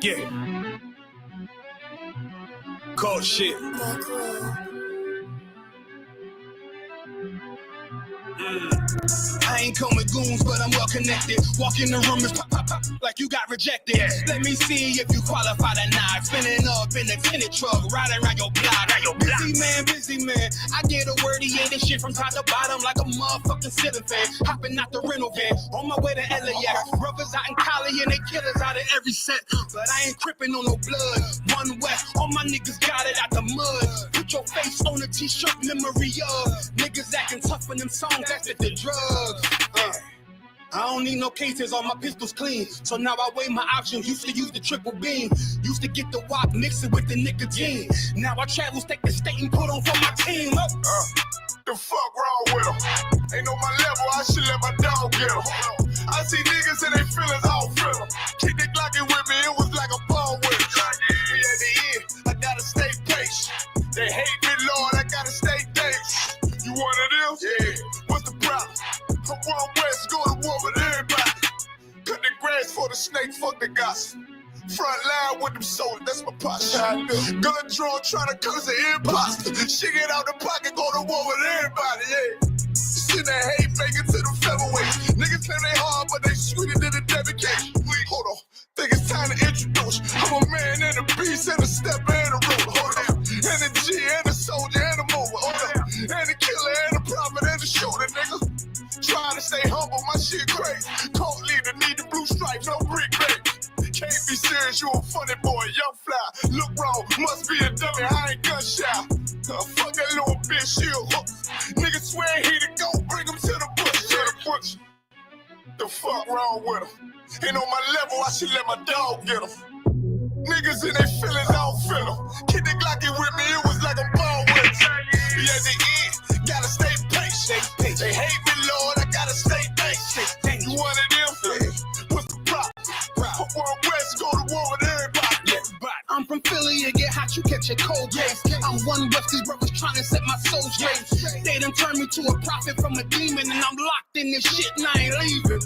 Yeah. Cold shit. I ain't come with goons, but I'm well connected. Walk in the room, it's pop, pop, pop, like you got rejected. Yeah. Let me see if you qualify or not. Spinning up in a tinted truck, riding around your block. Busy man. I get a word, he ain't this shit from top to bottom like a motherfucking ceiling fan. Hopping out the rental van, on my way to LAX. Brothers out in Cali and they killers out of every set. But I ain't crippin' on no blood. One West, all my niggas got it out the mud. Put your face on a t-shirt, memory of niggas acting tough in them songs, that's the drugs. I don't need no cases, all my pistols clean. So now I weigh my options. Used to use the triple beam. Used to get the wop, mix it with the nicotine. Now I travel state to state and put on for my team. The fuck wrong with them? Ain't on my level, I should let my dog get them. I see niggas and they feelings, I don't feel them. Keep the Glockin' with me, it was like a ball with it. At the end, I gotta stay patient. They hate me, Lord, I gotta stay patient. You one of them? Yeah. What's the problem? I'm one West, go to war with everybody. Cut the grass for the snake, fuck the gossip. Front line with them soldiers, that's my posture. Gun drawn, trying to curse the imposter. She get out the pocket, go to war with everybody, yeah. Send that hate, make it to the featherweights. Niggas claim they hard, but they sweeter than a dedication. Hold on, think it's time to introduce. I'm a man and a beast and a step and a ruler. Hold on, and a G and a soldier and a mover. Hold on, and a killer and a prophet and a shooter, nigga. Trying to stay humble, my shit crazy. Cult leader, need the blue stripes, no brick break. Can't be serious, you a funny boy, young fly. Look wrong, must be a dummy, I ain't gunshot. Fuck that little bitch, she a hook. Nigga swear he the go, bring him to the bush, The fuck wrong with him? Ain't on my level, I should let my dog get him. Niggas in their feelings, I don't feel them. Keep the Glockin' with me, it was like a ball with it. At the end, gotta stay patient. They hate me, Lord, I gotta stay patient. You one of them? What's the problem? I'm one West, go to war with everybody. I'm from Philly, you get hot, you catch a cold case. I'm one West, these brothers trying to set my soul straight. They done turned me to a prophet from a demon, and I'm locked in this shit and I ain't leaving.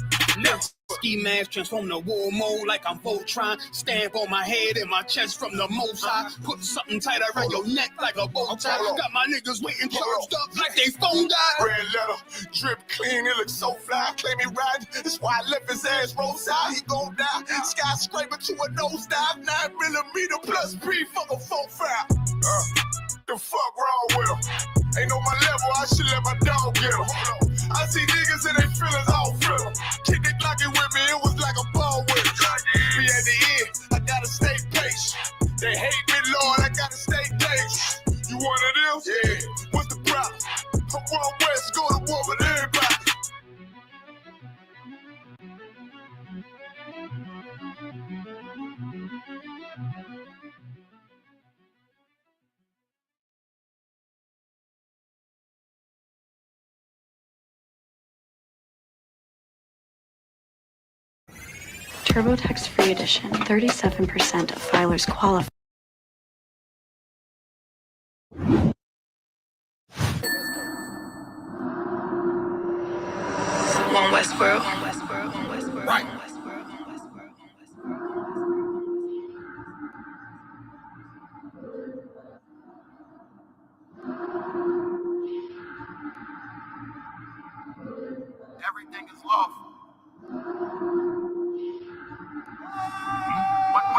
Ski mask transform to war mode like I'm Voltron. Stamp on my head and my chest from the most high. Put something tight around your neck like a bow tie. Got my niggas waiting charged up like they phone died. Red letter, drip clean, it looks so fly. Claim he riding, that's why I left his ass roadside. He gon' die, skyscraper to a nosedive. 9mm plus P, fuck a 4-5. The fuck wrong with him? Ain't on my level, I should let my dog get him. I see niggas and they feelings, I don't feel them. Keep the Glockin' with me, it was like a ball with it. Be at the end, I gotta stay patient. They hate me, Lord, I gotta stay patient. You one of them? Yeah. What's the problem? I'm one West, go to war with everybody. TurboTax Free Edition, 37% of filers qualify. One Westboro. Right. Everything is lawful.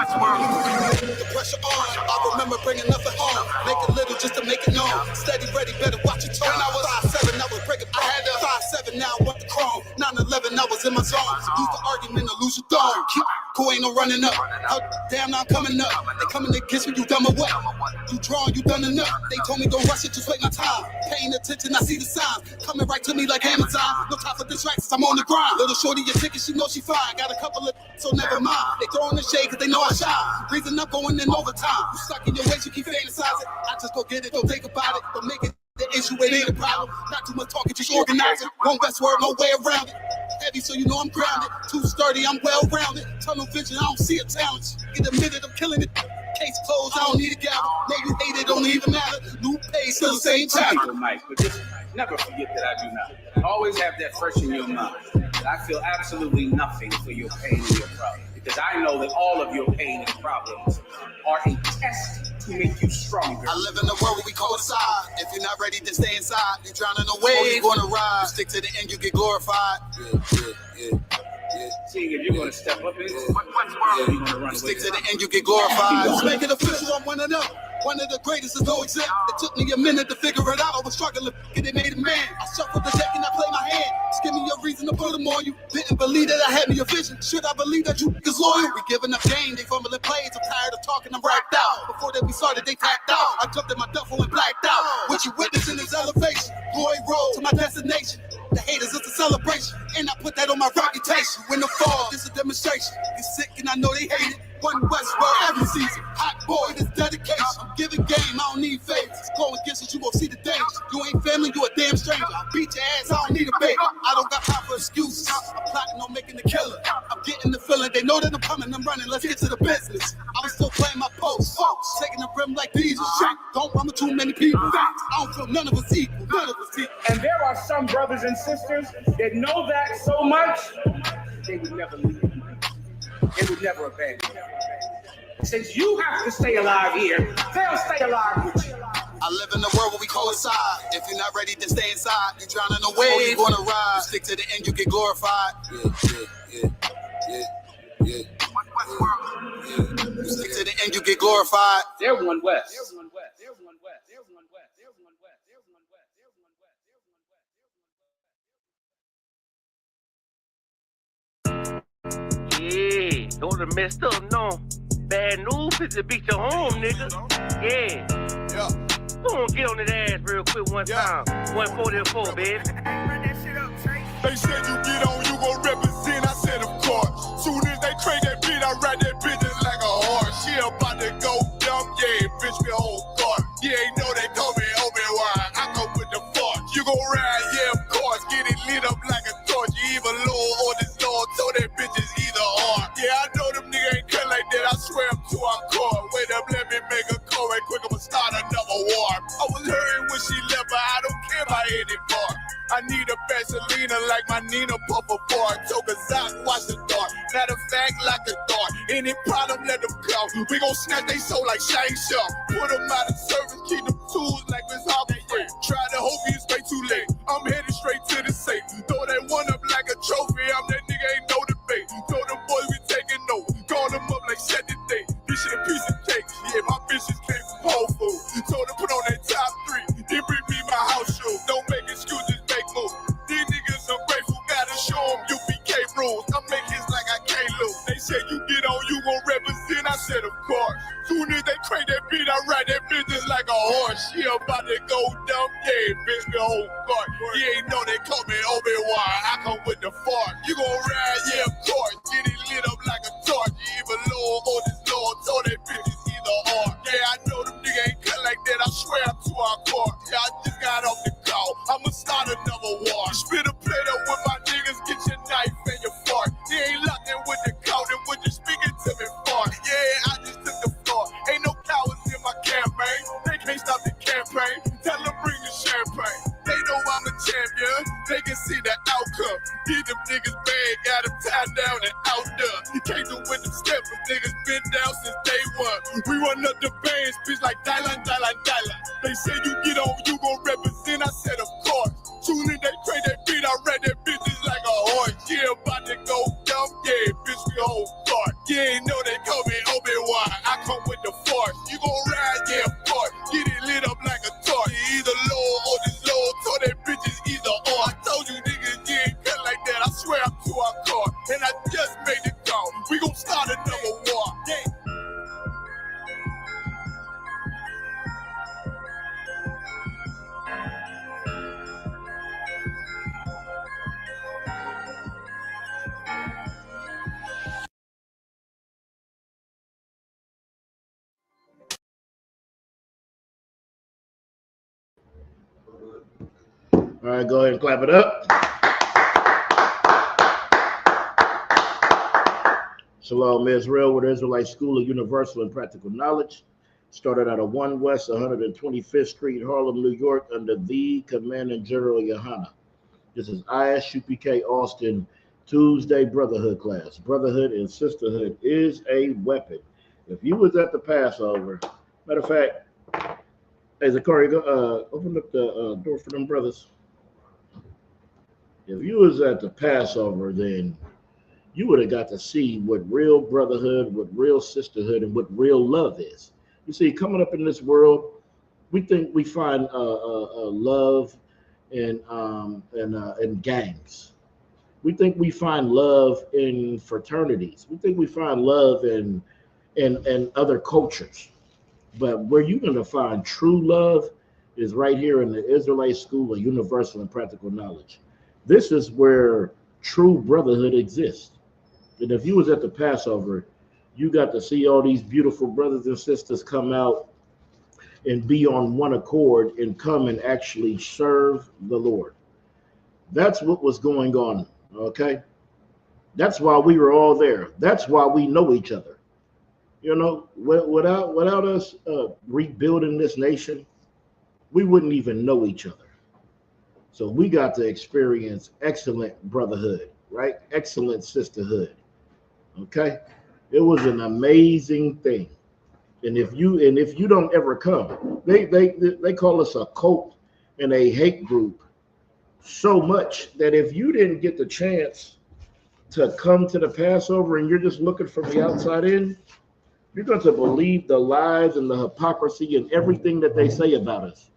The pressure on, I remember bringing nothing home. Make it little just to make it known. Steady, ready, better watch your tone. When I was 5'7", I was breaking. I had 5'7", now I want the chrome. 9'11", I was in my zone. Use the argument to lose your throne. Keep cool, ain't no running up. Damn, now I'm coming up. They coming to kiss me, you dumb or what? You drawing, you done enough. They told me don't rush it, just wait my time. Paying attention, I see the signs. Coming right to me like Amazon. No time for distractions, I'm on the grind. Little shorty, your ticket, she know she fine. Got a couple of, so never mind. They throwing the shade cause they know I shine. Reason up going in overtime. You stuck in your ways, you keep fantasizing. I just go get it, don't think about it. Don't make it the issue, it ain't a problem. Not too much talking, just organizing. One Westward, no way around it. Heavy, so you know I'm grounded. Too sturdy, I'm well rounded. Tunnel vision, I don't see a talent. Get admitted, I'm killing it. Case closed, I don't need a gavel. Know you hate it, don't even matter. New page, still the same time. Mike, but just never forget that I do not. Always have that fresh in your mind. That I feel absolutely nothing for your pain and your problem. Because I know that all of your pain and problems are a test to make you stronger. I live in a world where we coincide. If you're not ready to stay inside, you're drowning away. You're gonna ride. Stick to the end, you get glorified. Yeah. See, if you're gonna step up in it, you're gonna run Stick to the end, you get glorified. Let's make it official, I'm one of them. One of the greatest is no exempt. It took me a minute to figure it out. I was struggling, and they made a man. I shuffled the deck and I played my hand. Just give me a reason to put them on you. Didn't believe that I had me a vision. Should I believe that you is loyal? We giving up game, they fumbling plays. I'm tired of talking, I'm racked out. Before that we started, they tapped out. I jumped in my duffel and blacked out. What you witnessing is elevation. Glory road to my destination. The haters, it's a celebration. And I put that on my reputation. When the fall, this is a demonstration. You're sick and I know they hate it. One West World every season. Hot boy, this dedication. I'm giving game, I don't need favors. Go against it, you won't see the danger. You ain't family, you a damn stranger. I'll beat your ass, I don't need a baby. I don't got time for excuses. I'm plotting on making the killer. I'm getting the feeling, they know that I'm coming, I'm running. Let's get to the business. I was still playing my post. Taking the rim like diesel. Don't run with too many people. I don't feel none of us equal. None of us equal. And there are some brothers and sisters that know that so much, they would never leave. They would never abandon you. Since you have to stay alive here, they'll stay alive with you. I live in a world where we coincide. If you're not ready to stay inside, you're drowning away. You're gonna ride. You stick to the end, you get glorified. Yeah. You stick to the end, you get glorified. They're one West. Yeah, those are messed up, no. Bad news is to beat your home, nigga. Yeah. Go on, get on that ass real quick one time. 144, baby. They said you get on, you gon' represent. I said, of course. Soon as they crank that beat, I ride that bitch just like a horse. She about to go dumb, yeah, bitch, me whole car. You ain't know they call me Obi-Wan. I go with the force. You gon' ride, yeah, of course. Get it lit up like a torch. You either low or this Lord, so that bitch is either or. Yeah, I know them niggas ain't cut like that. I swear I'm to our core. Wait up, let me make a call right quick. I'ma start another war. I was hurting when she left, but I don't care about anymore. I need a Vaseline like my Nina Puffer bar. Took a Zach, watch the dark. Matter of fact, like a dart. Any problem, let them come. We gon' snatch they soul like Shane Sharp. Put them out of service, keep them tools like Miss Hopper Free. Try to hope it's way too late. I'm headed straight to the safe. Throw that one up like a trophy. I'm that nigga, ain't no debate. Throw them boys, we taking over. Call them up like set the date. This shit a piece of cake. Yeah, my bitches came from Whole Foods. Told them put on that top 3. Then bring me my house shoes. Don't make excuses, make moves. These niggas ungrateful, gotta show them UPK rules. I make hits like I can't lose. They say you get on, you gon' represent. I said, of course. Soon as they crank that beat, I ride that bitch just like a horse. She about to go dumb, yeah, bitch, me whole court. You ain't know they call me Obi-Wan. I come with the fart. You gon' ride, yeah, of course. Get it lit up like a torch. You either low or this Lord, so that bitch is either or. Yeah, I know them niggas ain't cut like that. I swear I'm to our court. Yeah, I just got off the call. I'ma start another war. Spit a plate up with my niggas, get your knife and your fork. You ain't locked in with the count and with the speaking to me fart. Yeah, I just took the floor. Ain't no cowards in my campaign. They can't stop the campaign. Tell them bring the champagne. They know I'm a champion. They can see the outcome. Get them niggas bad, got them tied down and out there. You can't do with them steps. Them niggas been down since day one. We run up the bands, bitch like Dylan. They say you get on, you gon' represent. I said, of course. Soon as they crank that beat, I read that bitch just like a horse. Yeah, about to go dumb, yeah, bitch, we whole start. You ain't know they call me Obi-Wan. I come with the force. You gon' ride, yeah, of course. Get it lit up like a torch. You either low or this low, so that bitch is either or. I told you niggas, you ain't cut like that. I swear I'm to our court. And I just made it call. We gon' start another war. Yeah. All right, go ahead and clap it up. Shalom Israel with Israelite School of Universal and Practical Knowledge. Started out of 1 West 125th Street, Harlem, New York, under the Commanding General Yohana. This is ISUPK Austin Tuesday Brotherhood class. Brotherhood and sisterhood is a weapon. If you was at the Passover, matter of fact, hey Zachary, go open up the door for them brothers. If you was at the Passover, then you would have got to see what real brotherhood, what real sisterhood, and what real love is. You see, coming up in this world, we think we find love in gangs. We think we find love in fraternities. We think we find love in other cultures. But where you're going to find true love is right here in the Israelite School of Universal and Practical Knowledge. This is where true brotherhood exists. And if you was at the Passover, you got to see all these beautiful brothers and sisters come out and be on one accord and come and actually serve the Lord. That's what was going on, okay? That's why we were all there. That's why we know each other. You know, without us rebuilding this nation, we wouldn't even know each other. So we got to experience excellent brotherhood, right? Excellent sisterhood. Okay, it was an amazing thing. And if you don't ever come, they call us a cult and a hate group so much that if you didn't get the chance to come to the Passover and you're just looking from the outside in, you're going to believe the lies and the hypocrisy and everything that they say about us.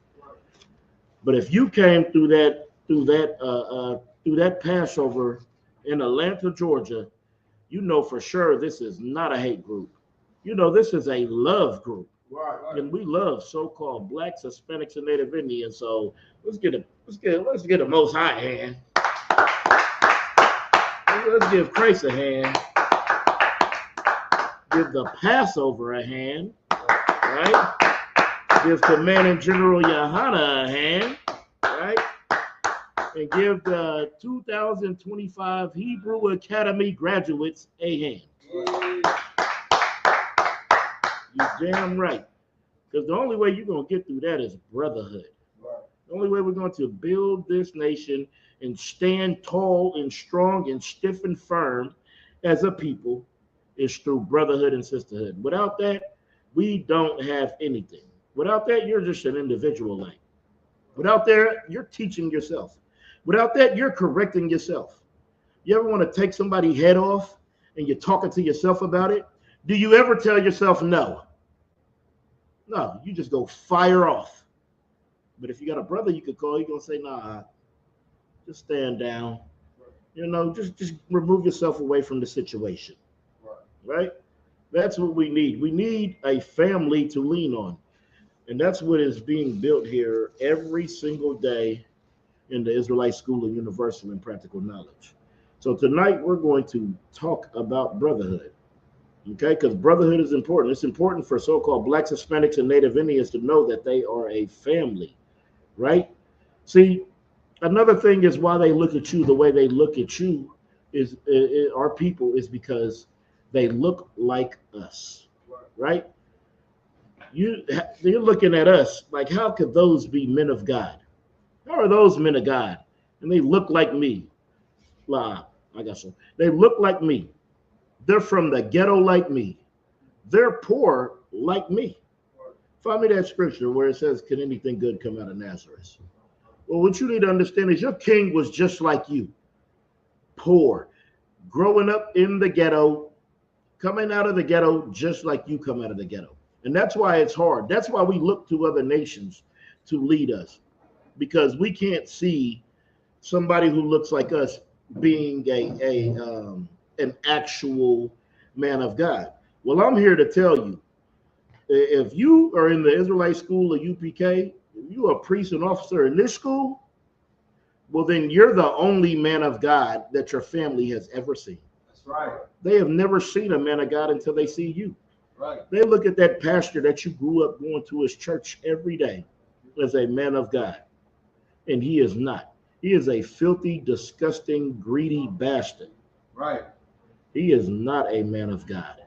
But if you came through that Passover in Atlanta, Georgia, you know for sure this is not a hate group. You know this is a love group, right. And we love so-called blacks, Hispanics, and Native Indians. So let's get a Most High hand. Let's give Christ a hand. Give the Passover a hand, right? Give Commanding General Yohana a hand, right? And give the 2025 Hebrew Academy graduates a hand. You're damn right. Because the only way you're going to get through that is brotherhood. The only way we're going to build this nation and stand tall and strong and stiff and firm as a people is through brotherhood and sisterhood. Without that, we don't have anything. Without that, you're just an individual like. Without that, you're teaching yourself. Without that, you're correcting yourself. You ever want to take somebody's head off and you're talking to yourself about it? Do you ever tell yourself no? No, you just go fire off. But if you got a brother you could call, you're going to say, nah, just stand down. You know, just remove yourself away from the situation. Right? That's what we need. We need a family to lean on. And that's what is being built here every single day in the Israelite School of Universal and Practical Knowledge. So tonight we're going to talk about brotherhood. Okay, because brotherhood is important. It's important for so-called blacks, Hispanics, and Native Indians to know that they are a family, right? See, another thing is why they look at you the way they look at you is our people is because they look like us, right? You're looking at us like, how could those be men of God? How are those men of God? And they look like me. Blah, I got some. They look like me. They're from the ghetto like me. They're poor like me. Find me that scripture where it says, can anything good come out of Nazareth? Well, what you need to understand is your king was just like you. Poor. Growing up in the ghetto, coming out of the ghetto just like you come out of the ghetto. And that's why it's hard. That's why we look to other nations to lead us. Because we can't see somebody who looks like us being an actual man of God. Well, I'm here to tell you, if you are in the Israelite School of UPK, if you are a priest and officer in this school, well, then you're the only man of God that your family has ever seen. That's right. They have never seen a man of God until they see you. Right. They look at that pastor that you grew up going to his church every day as a man of God. And he is not. He is a filthy, disgusting, greedy bastard. Right. He is not a man of God.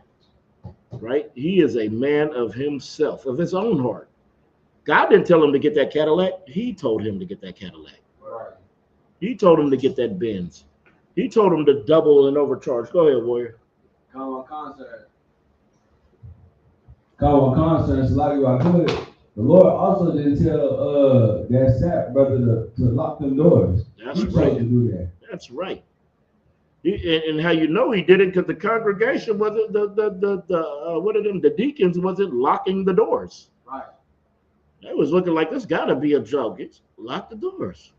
Right? He is a man of himself, of his own heart. God didn't tell him to get that Cadillac. He told him to get that Cadillac. Right. He told him to get that Benz. He told him to double and overcharge. Go ahead, Warrior. Common concerns, like you I could. The Lord also didn't tell that Sap brother to lock them doors. That's He right. chose to do that. That's right. And how you know he did it? Because the congregation wasn't what are them? The deacons wasn't locking the doors. Right. They was looking like this got to be a joke. It's lock the doors,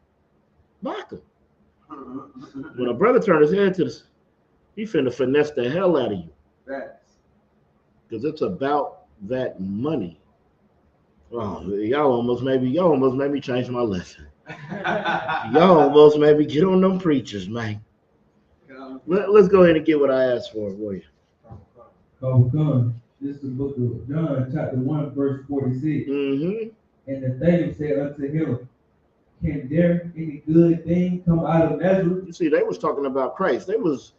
lock them. When a brother turned his head to this, he finna finesse the hell out of you. Because it's about that money. Oh, y'all almost made me change my lesson. Y'all almost made me get on them preachers, man. Let's go ahead and get what I asked for you. This is the book of John, chapter 1, verse 46. Mm-hmm. And Nathanael said unto him, can there any good thing come out of Nazareth? You see, they was talking about Christ. They was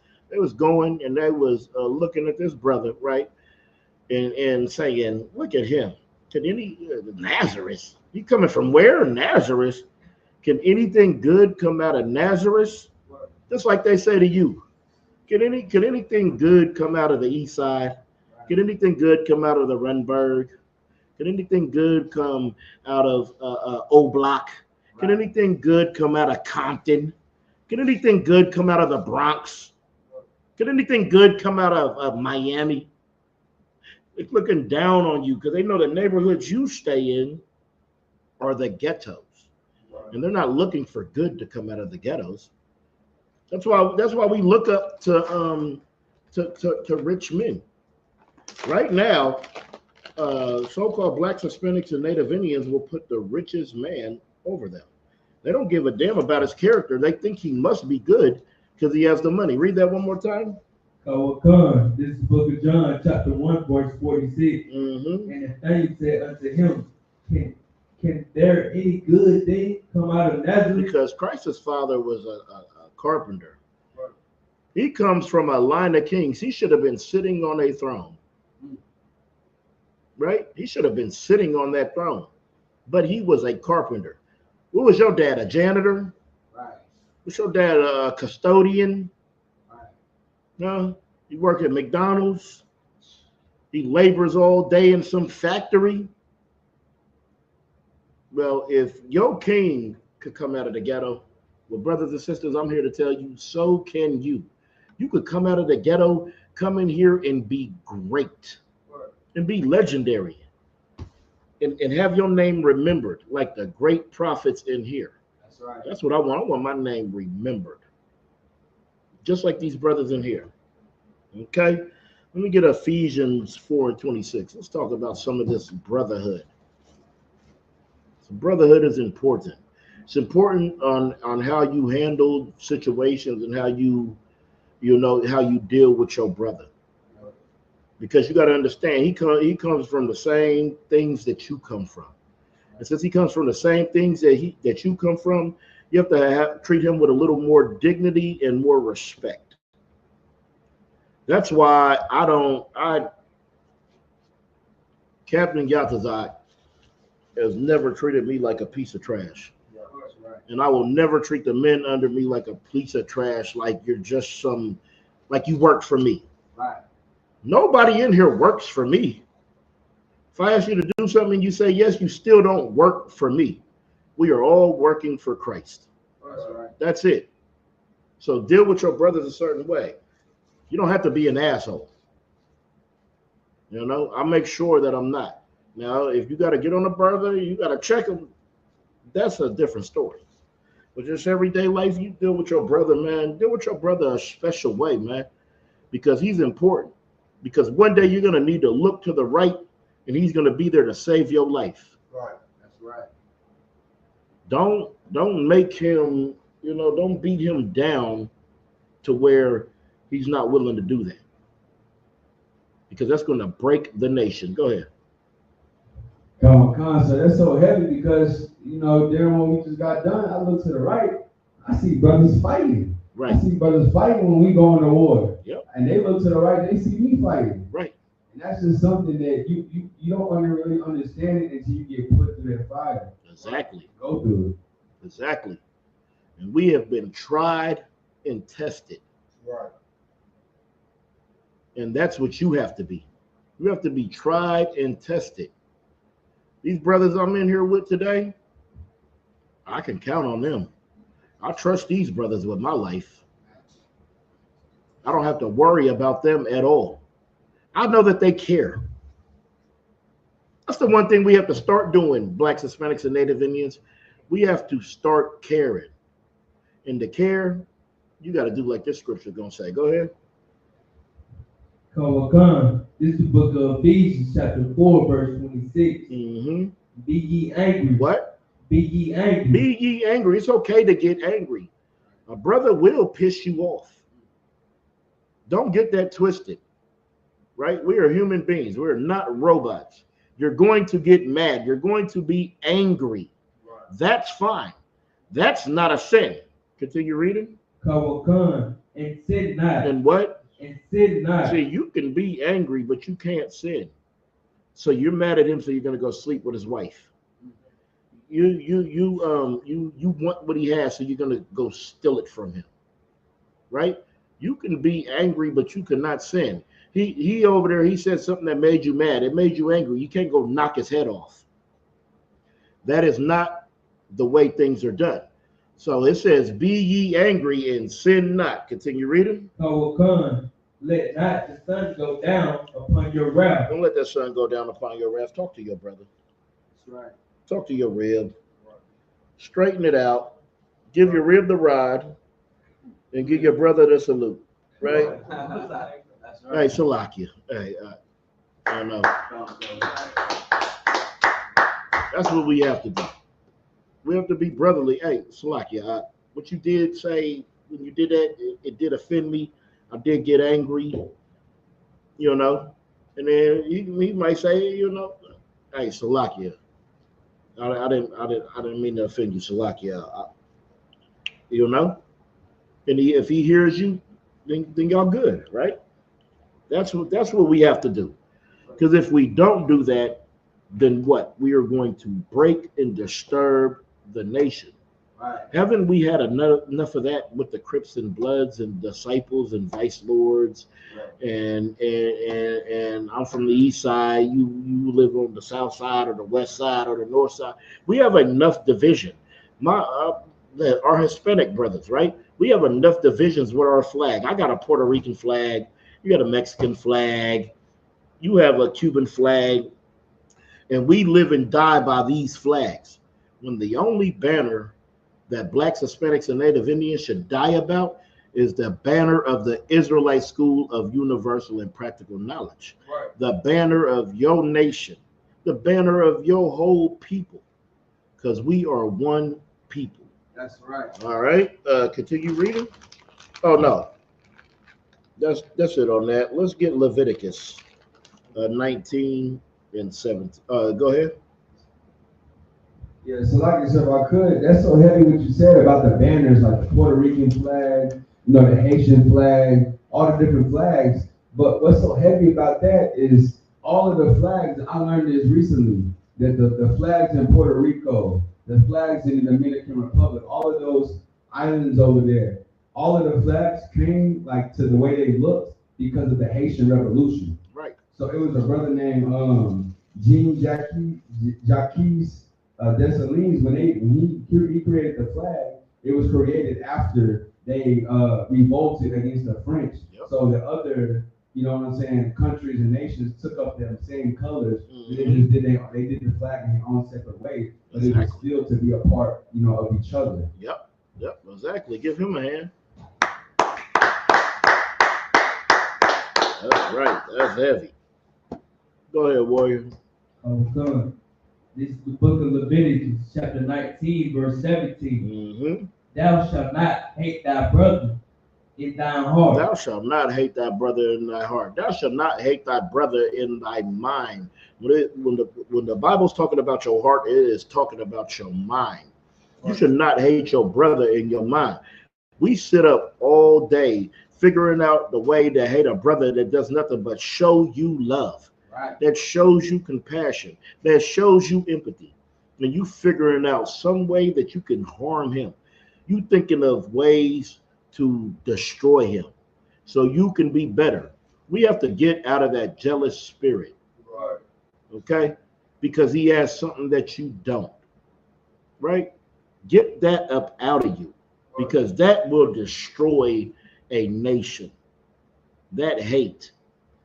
going and they was looking at this brother, right? And saying, look at him. Can any Nazareth? He coming from where? Nazareth. Can anything good come out of Nazareth? Just like they say to you. Can anything good come out of the east side? Can anything good come out of the Renberg? Can anything good come out of O Block? Can anything good come out of Compton? Can anything good come out of the Bronx? Can anything good come out of Miami? It's looking down on you because they know the neighborhoods you stay in are the ghettos. And they're not looking for good to come out of the ghettos. That's why we look up to rich men. Right now, so-called blacks, Hispanics, and Native Indians will put the richest man over them. They don't give a damn about his character. They think he must be good because he has the money. Read that one more time. This is the book of John, chapter 1, verse 46. Mm-hmm. And Nathanael said unto him, can there any good thing come out of Nazareth? Because Christ's father was a carpenter. He comes from a line of kings. He should have been sitting on a throne. Right? He should have been sitting on that throne. But he was a carpenter. What was your dad? A janitor? Right. Was your dad a custodian? Right. No? He worked at McDonald's. He labors all day in some factory. Well, if your king could come out of the ghetto, well, brothers and sisters, I'm here to tell you, so can you. You could come out of the ghetto, come in here and be great and be legendary and have your name remembered like the great prophets in here. That's right. That's what I want. I want my name remembered. Just like these brothers in here. Okay? Let me get Ephesians 4:26. Let's talk about some of this brotherhood. So brotherhood is important. It's important on how you handle situations and how you deal with your brother. Because you got to understand, he comes from the same things that you come from. And since he comes from the same things that you come from, you have to treat him with a little more dignity and more respect. That's why Captain Yatazak has never treated me like a piece of trash. And I will never treat the men under me like a piece of trash, like you're just like you work for me. Right. Nobody in here works for me. If I ask you to do something and you say yes, you still don't work for me. We are all working for Christ. That's right. That's it. So deal with your brothers a certain way. You don't have to be an asshole. I make sure that I'm not. Now, if you got to get on a brother, you got to check him. That's a different story. But just everyday life, you deal with your brother, man. Deal with your brother a special way, man, because he's important. Because one day you're going to need to look to the right, and he's going to be there to save your life. Right. That's right. Don't make him, don't beat him down to where he's not willing to do that. Because that's going to break the nation. Go ahead. So that's so heavy because, during when we just got done, I look to the right, I see brothers fighting. Right. I see brothers fighting when we go into war. Yep. And they look to the right, they see me fighting. Right. And that's just something that you don't want to really understand it until you get put through that fire. Exactly. Go through it. Exactly. And we have been tried and tested. Right. And that's what you have to be. You have to be tried and tested. These brothers I'm in here with today, I can count on them. I trust these brothers with my life. I don't have to worry about them at all. I know that they care. That's the one thing we have to start doing, Blacks, Hispanics, and Native Indians. We have to start caring. And to care, you got to do like this scripture is going to say. Go ahead. Kawakan. This is the book of Ephesians, chapter 4, verse 26. Mm-hmm. Be ye angry. What? Be ye angry. Be ye angry. It's okay to get angry. A brother will piss you off. Don't get that twisted, right? We are human beings. We're not robots. You're going to get mad. You're going to be angry. Right. That's fine. That's not a sin. Continue reading. Kawakan. And sin not. And what? And sin not. See, you can be angry, but you can't sin. So you're mad at him, so you're gonna go sleep with his wife. You want what he has, so you're gonna go steal it from him, right? You can be angry, but you cannot sin. He over there, he said something that made you mad. It made you angry. You can't go knock his head off. That is not the way things are done. So it says, "Be ye angry and sin not." Continue reading. Kawakan. Let not the sun go down upon your wrath. Don't let that sun go down upon your wrath. Talk to your brother. That's right. Talk to your rib. Straighten it out. Give your rib the rod, and give your brother the salute. Right? That's Hey, Salakia. Hey, I know. That's what we have to do. We have to be brotherly. Hey, Salakia, what you did say when you did that, it did offend me. I did get angry, you know, and then he might say, you know, hey, Salakia, I didn't mean to offend you, Salakia, you know, and if he hears you, then y'all good, right? That's what we have to do, because if we don't do that, then what? We are going to break and disturb the nation. Right. Haven't we had enough of that with the Crips and Bloods and disciples and vice lords? Right. And I'm from the east side. You live on the south side or the west side or the north side. We have enough division. Our Hispanic brothers, right? We have enough divisions with our flag. I got a Puerto Rican flag. You got a Mexican flag. You have a Cuban flag. And we live and die by these flags. When the only banner that Blacks, Hispanics, and Native Indians should die about is the banner of the Israelite School of Universal and Practical Knowledge. Right. The banner of your nation, the banner of your whole people, because we are one people. That's right. All right, continue reading. Oh no, that's it on that. Let's get Leviticus 19 and 17. Go ahead. Yeah, so like I said, if I could, that's so heavy what you said about the banners, like the Puerto Rican flag, you know, the Haitian flag, all the different flags. But what's so heavy about that is all of the flags, I learned this recently, that the flags in Puerto Rico, the flags in the Dominican Republic, all of those islands over there, all of the flags came like to the way they looked because of the Haitian Revolution. Right. So it was a brother named Jean-Jacques Dessalines, when he created the flag, it was created after they revolted against the French. Yep. So the other, you know what I'm saying, countries and nations took up them same colors. Mm-hmm. They did the flag in their own separate way, but it was still to be a part, you know, of each other. Yep, exactly. Give him a hand. That's right. That's heavy. Go ahead, warrior. Son. This is the book of Leviticus, chapter 19, verse 17. Mm-hmm. Thou shalt not hate thy brother in thine heart. Thou shalt not hate thy brother in thy heart. Thou shalt not hate thy brother in thy mind. When the Bible's talking about your heart, it is talking about your mind. You should not hate your brother in your mind. We sit up all day figuring out the way to hate a brother that does nothing but show you love. Right. That shows you compassion, that shows you empathy, and you figuring out some way that you can harm him. You thinking of ways to destroy him so you can be better. We have to get out of that jealous spirit. Right. Okay? Because he has something that you don't. Right? Get that up out of you, because that will destroy a nation. That hate.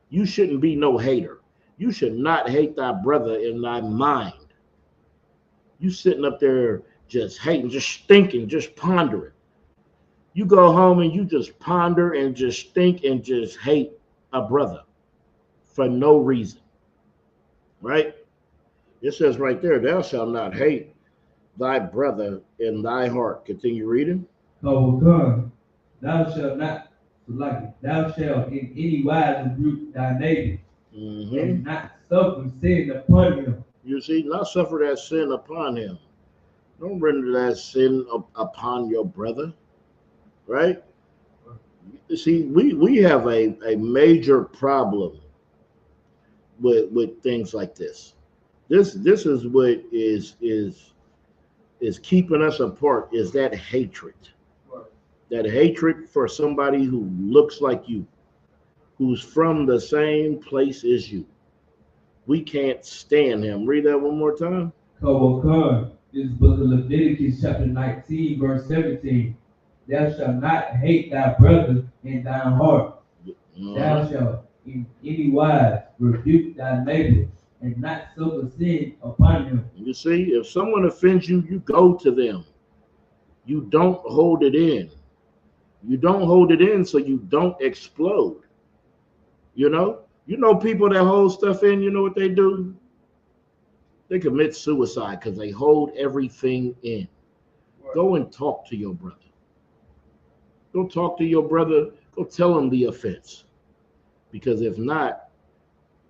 You shouldn't be no hater. You should not hate thy brother in thy mind. You sitting up there just hating, just thinking, just pondering. You go home and you just ponder and just think and just hate a brother for no reason. Right? It says right there, thou shalt not hate thy brother in thy heart. Continue reading. Oh God, thou shalt not, thou shalt in any wise rebuke thy neighbor, and not suffer sin upon him. You see, not suffer that sin upon him. Don't render that sin upon your brother. Right? You see, we have a major problem with things like this. This is what is keeping us apart, is that hatred. That hatred for somebody who looks like you, who's from the same place as you. We can't stand him. Read that one more time. This book of Leviticus chapter 19, verse 17. Thou shalt not hate thy brother in thine heart. Thou shalt in any wise rebuke thy neighbor, and not suffer sin upon him. You see, if someone offends you, you go to them. You don't hold it in. You don't hold it in so you don't explode. You know people that hold stuff in, you know what they do? They commit suicide because they hold everything in. Go and talk to your brother. Go talk to your brother. Go tell him the offense. Because if not,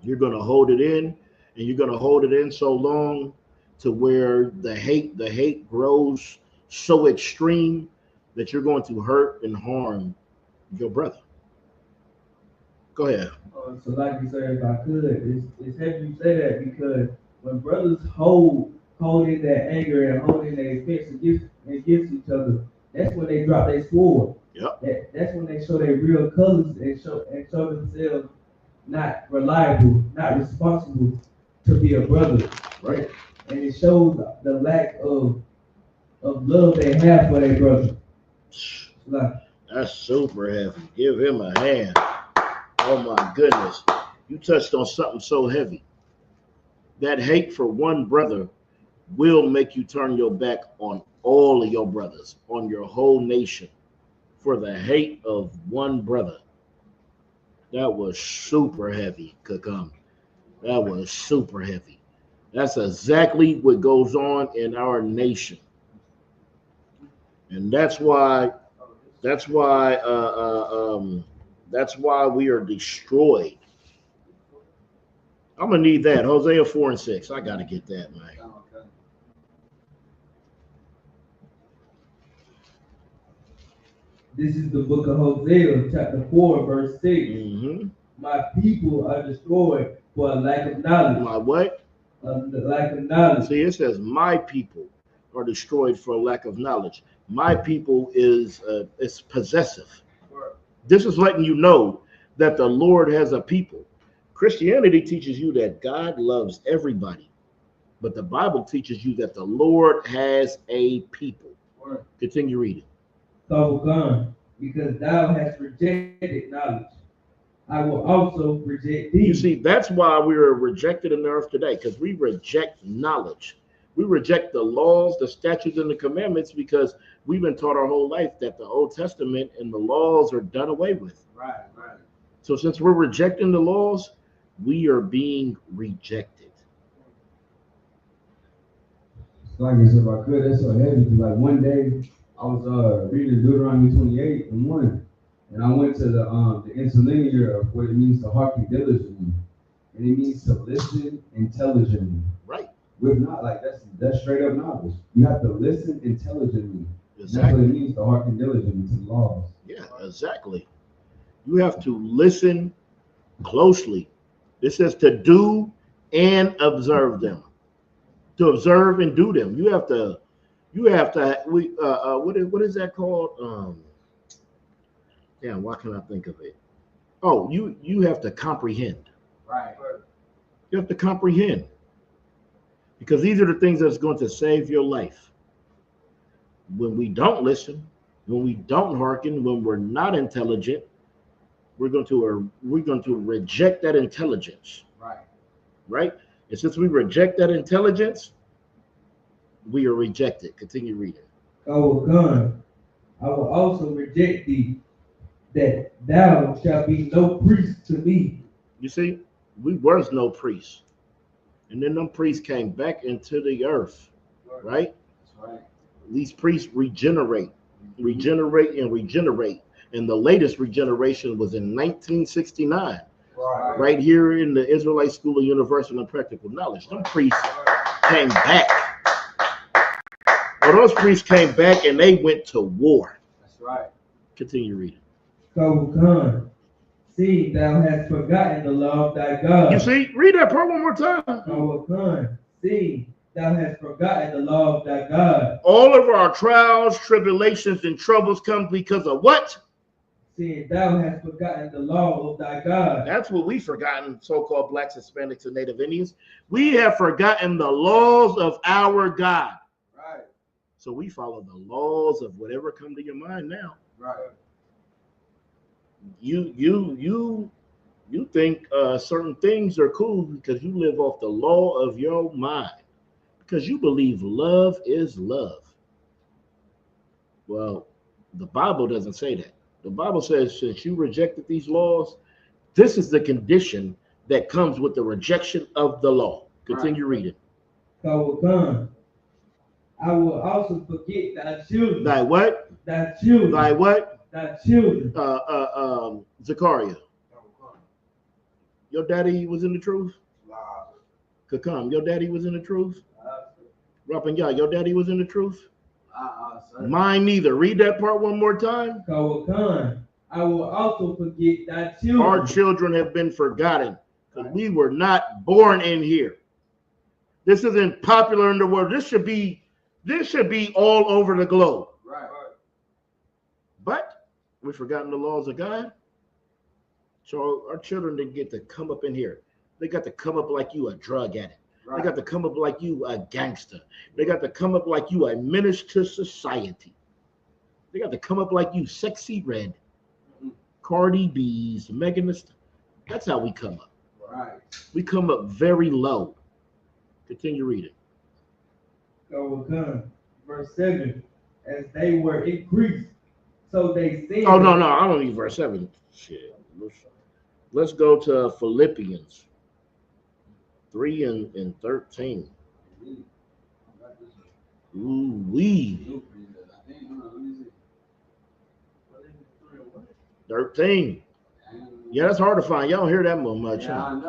you're going to hold it in, and you're going to hold it in so long to where the hate grows so extreme that you're going to hurt and harm your brother. Go ahead. So like you said, if I could, it's heavy you say that, because when brothers hold in that anger and hold in their offense against each other, that's when they drop their sword. Yep. That's when they show their real colors and show themselves not reliable, not responsible to be a brother. Right. And it shows the lack of love they have for their brother. That's super heavy. Give him a hand. Oh my goodness. You touched on something so heavy. That hate for one brother will make you turn your back on all of your brothers, on your whole nation, for the hate of one brother. That was super heavy, Kakam. That was super heavy. That's exactly what goes on in our nation. And that's why we are destroyed. I'm gonna need that. Hosea 4:6. I gotta get that, man. This is the book of Hosea, chapter 4, verse 6. Mm-hmm. My people are destroyed for a lack of knowledge. My what? Lack of knowledge. See, it says my people are destroyed for a lack of knowledge. My people is possessive. This is letting you know that the Lord has a people. Christianity teaches you that God loves everybody, but the Bible teaches you that the Lord has a people. Continue reading. So come, because thou hast rejected knowledge, I will also reject thee. You see, that's why we are rejected in the earth today, because we reject knowledge. We reject the laws, the statutes, and the commandments, because we've been taught our whole life that the Old Testament and the laws are done away with. Right. So since we're rejecting the laws, we are being rejected. Like I said, if I could, that's so heavy. Like one day, I was reading Deuteronomy 28 and 1, and I went to the interlinear of what it means to hearken diligently, and it means to listen intelligently. Right. With not like that's straight up knowledge. You have to listen intelligently. Exactly. That's what it means to hearken diligently to the laws. Yeah, exactly. You have to listen closely. It says to do and observe them. To observe and do them. You have to. What is that called? Yeah, why can't I think of it? Oh, you have to comprehend. Right. You have to comprehend. Because these are the things that's going to save your life. When we don't listen, when we don't hearken, when we're not intelligent, we're going to reject that intelligence. Right. Right? And since we reject that intelligence, we are rejected. Continue reading. Oh, God, I will also reject thee, that thou shalt be no priest to me. You see, we was no priests. And then them priests came back into the earth. Right? That's right. These priests regenerate, and regenerate. And the latest regeneration was in 1969, right here in the Israelite School of Universal and Practical Knowledge. Them priests came back. Well, those priests came back and they went to war. That's right. Continue reading. So, Khan, see, thou hast forgotten the law of thy God. You see, read that part one more time. So, Khan, see, thou hast forgotten the law of thy God. All of our trials, tribulations, and troubles come because of what? Seeing thou hast forgotten the law of thy God. That's what we've forgotten, so-called blacks, Hispanics, and Native Indians. We have forgotten the laws of our God. Right. So we follow the laws of whatever come to your mind now. Right. You think certain things are cool because you live off the law of your mind. Because you believe love is love. Well, the Bible doesn't say that. The Bible says since you rejected these laws, this is the condition that comes with the rejection of the law. Continue reading. So, Khan, I will also forget thy children. Thy what? Thy children. Thy what? Thy children. Zachariah. Your daddy was in the truth? Kakam, your daddy was in the truth? Rapanya, your daddy was in the truth? Mine neither. Read that part one more time. Khan, I will also forget thy children. Our children have been forgotten because we were not born in here. This isn't popular in the world. This should be all over the globe. Right. But we've forgotten the laws of God. So our children didn't get to come up in here. They got to come up like you a drug addict. They got to come up like you a gangster. They got to come up like you a menace to society. They got to come up like you Sexy Red, Cardi B's, Megan Thee Stallion. That's how we come up. Right. We come up very low. Continue reading. Khan, verse 7, as they were increased, so they said. Oh, no, I don't need verse 7. Shit. Let's go to Philippians 3 and 13. Ooh, wee. 13. Yeah, that's hard to find. Y'all don't hear that much. Yeah, Huh?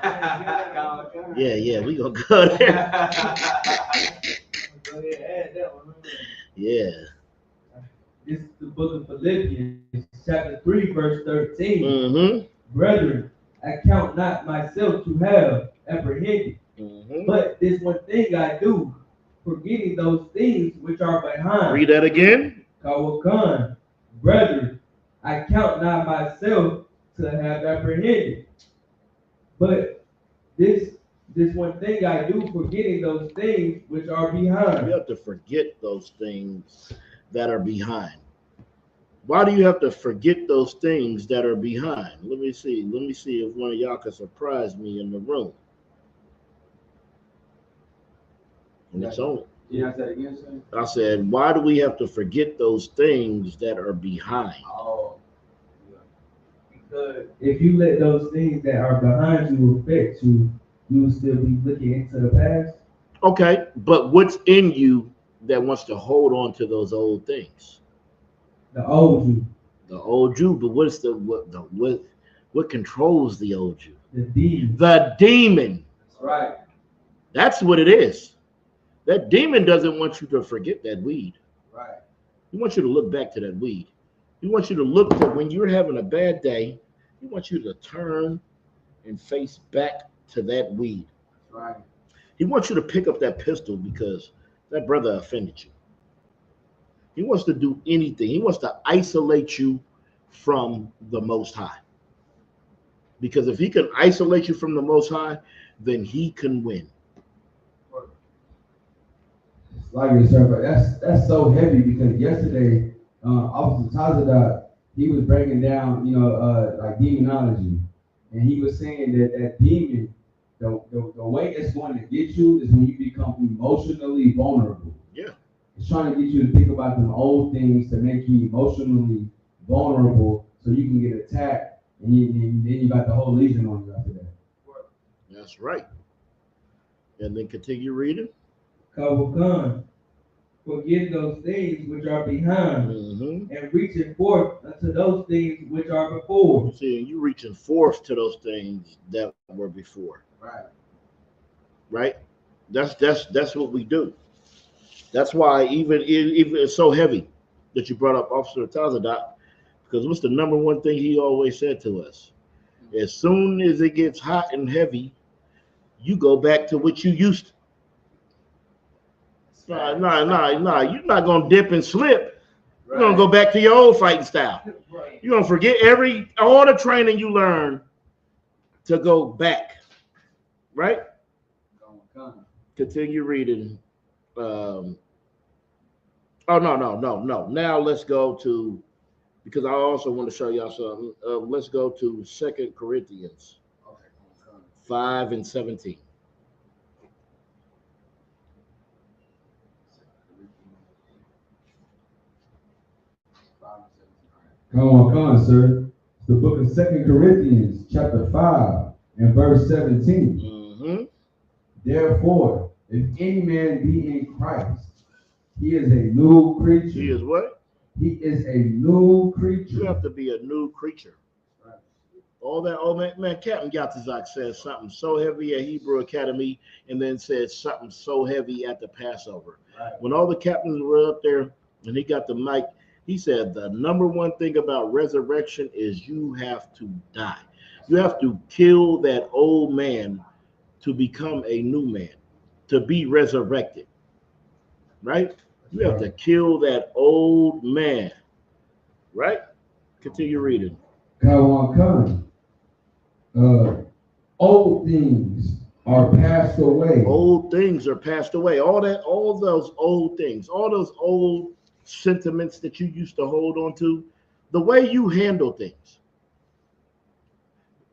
I know. Yeah, we gonna go there. Yeah. This is the book of Philippians, chapter 3, verse 13. Mm-hmm. Brethren, I count not myself to have apprehended, but this one thing I do, forgetting those things which are behind. Read that again. Khan, brethren, I count not myself to have apprehended, but this one thing I do, forgetting those things which are behind. You have to forget those things that are behind. Why do you have to forget those things that are behind? Let me see if one of y'all can surprise me in the room. And it's on. You have that again, sir? I said, why do we have to forget those things that are behind? Oh, yeah. Because if you let those things that are behind you affect you, you will still be looking into the past. Okay, but what's in you that wants to hold on to those old things? The old you. The old you, but what controls the old you? The demon. The demon. That's right. That's what it is. That demon doesn't want you to forget that weed. Right. He wants you to look back to that weed. He wants you to look to when you're having a bad day. He wants you to turn and face back to that weed. That's right. He wants you to pick up that pistol because that brother offended you. He wants to do anything. He wants to isolate you from the Most High. Because if he can isolate you from the Most High, then he can win. Like it, sir, but that's so heavy because yesterday, Officer Tazadat, he was breaking down, like demonology, and he was saying that demon, the way it's going to get you is when you become emotionally vulnerable. Yeah. It's trying to get you to think about them old things to make you emotionally vulnerable so you can get attacked, and then you got the whole legion on you after that. That's right. And then continue reading. Kawakan, forget those things which are behind, and reaching forth unto those things which are before. You see, you reaching forth to those things that were before. Right. Right? That's what we do. That's why even it's so heavy that you brought up Officer Tazadat, because what's the number one thing he always said to us? As soon as it gets hot and heavy, you go back to what you used to. Nah. You're not gonna dip and slip. You're gonna go back to your old fighting style. You're gonna forget all the training you learned to go back. Right? Continue reading. No. Now let's go to, because I also want to show y'all something. Let's go to 2 Corinthians 5 and 17. Come on, sir. It's the book of 2 Corinthians, chapter 5, and verse 17. Therefore, if any man be in Christ, he is a new creature. He is what? He is a new creature. You have to be a new creature. Right. All that, man, Captain Yatazak says something so heavy at Hebrew Academy, and then said something so heavy at the Passover. Right. When all the captains were up there and he got the mic, he said the number one thing about resurrection is you have to die. You have to kill that old man to become a new man, to be resurrected. Right? You have to kill that old man. Right? Continue reading. Come. Old things are passed away. Old things are passed away. All those old things, all those old sentiments that you used to hold on to, the way you handle things.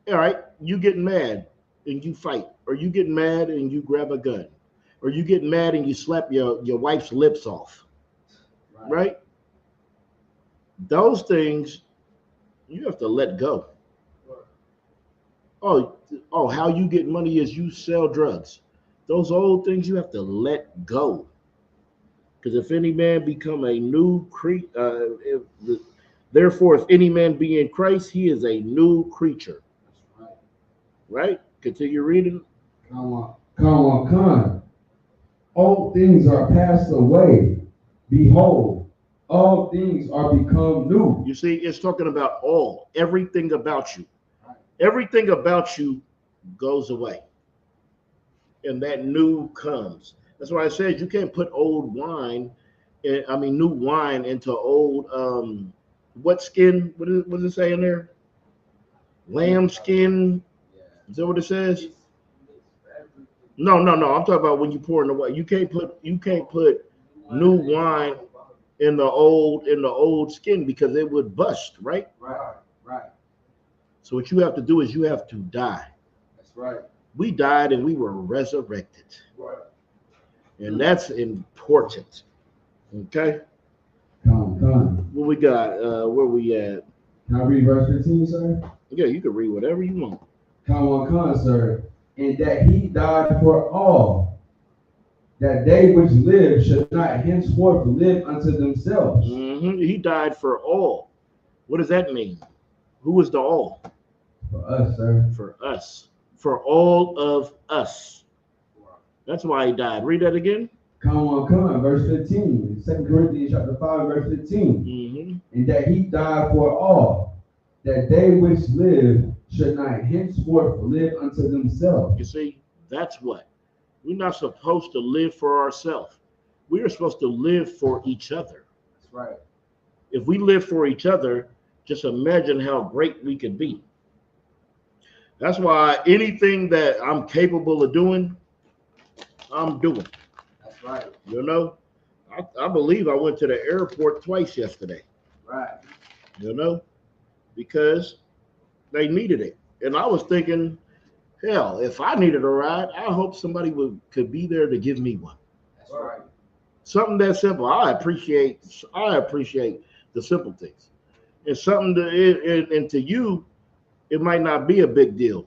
All right, you get mad and you fight, or you get mad and you grab a gun, or you get mad and you slap your wife's lips off. Right? Those things you have to let go. Oh, how you get money is you sell drugs. Those old things you have to let go. Because if any man become a new creature, therefore, if any man be in Christ, he is a new creature. That's right. Right? Continue reading. Come on. All things are passed away. Behold, all things are become new. You see, it's talking about everything about you. Everything about you goes away. And that new comes. That's why I said you can't put new wine into old, what skin? What does it say in there? Lamb skin? Is that what it says? No. I'm talking about when you pour in the wine. You can't put new wine in the old skin because it would bust, right? Right. So what you have to do is you have to die. That's right. We died and we were resurrected. Right. And that's important. Okay? Come. What we got? Where we at? Can I read verse 15, sir? Yeah, you can read whatever you want. Come on, sir. And that he died for all, that they which live should not henceforth live unto themselves. He died for all. What does that mean? Who is the all? For us, sir. For us. For all of us. That's why he died. Read that again. Come on. Verse 15. 2 Corinthians chapter 5, verse 15. And that he died for all, that they which live should not henceforth live unto themselves. You see, that's what. We're not supposed to live for ourselves. We are supposed to live for each other. That's right. If we live for each other, just imagine how great we could be. That's why anything that I'm capable of doing, I'm doing. That's right. You know, I believe I went to the airport twice yesterday. Right. You know, because they needed it. And I was thinking, hell, if I needed a ride, I hope somebody could be there to give me one. That's right. Something that simple. I appreciate the simple things. And something and to you, it might not be a big deal.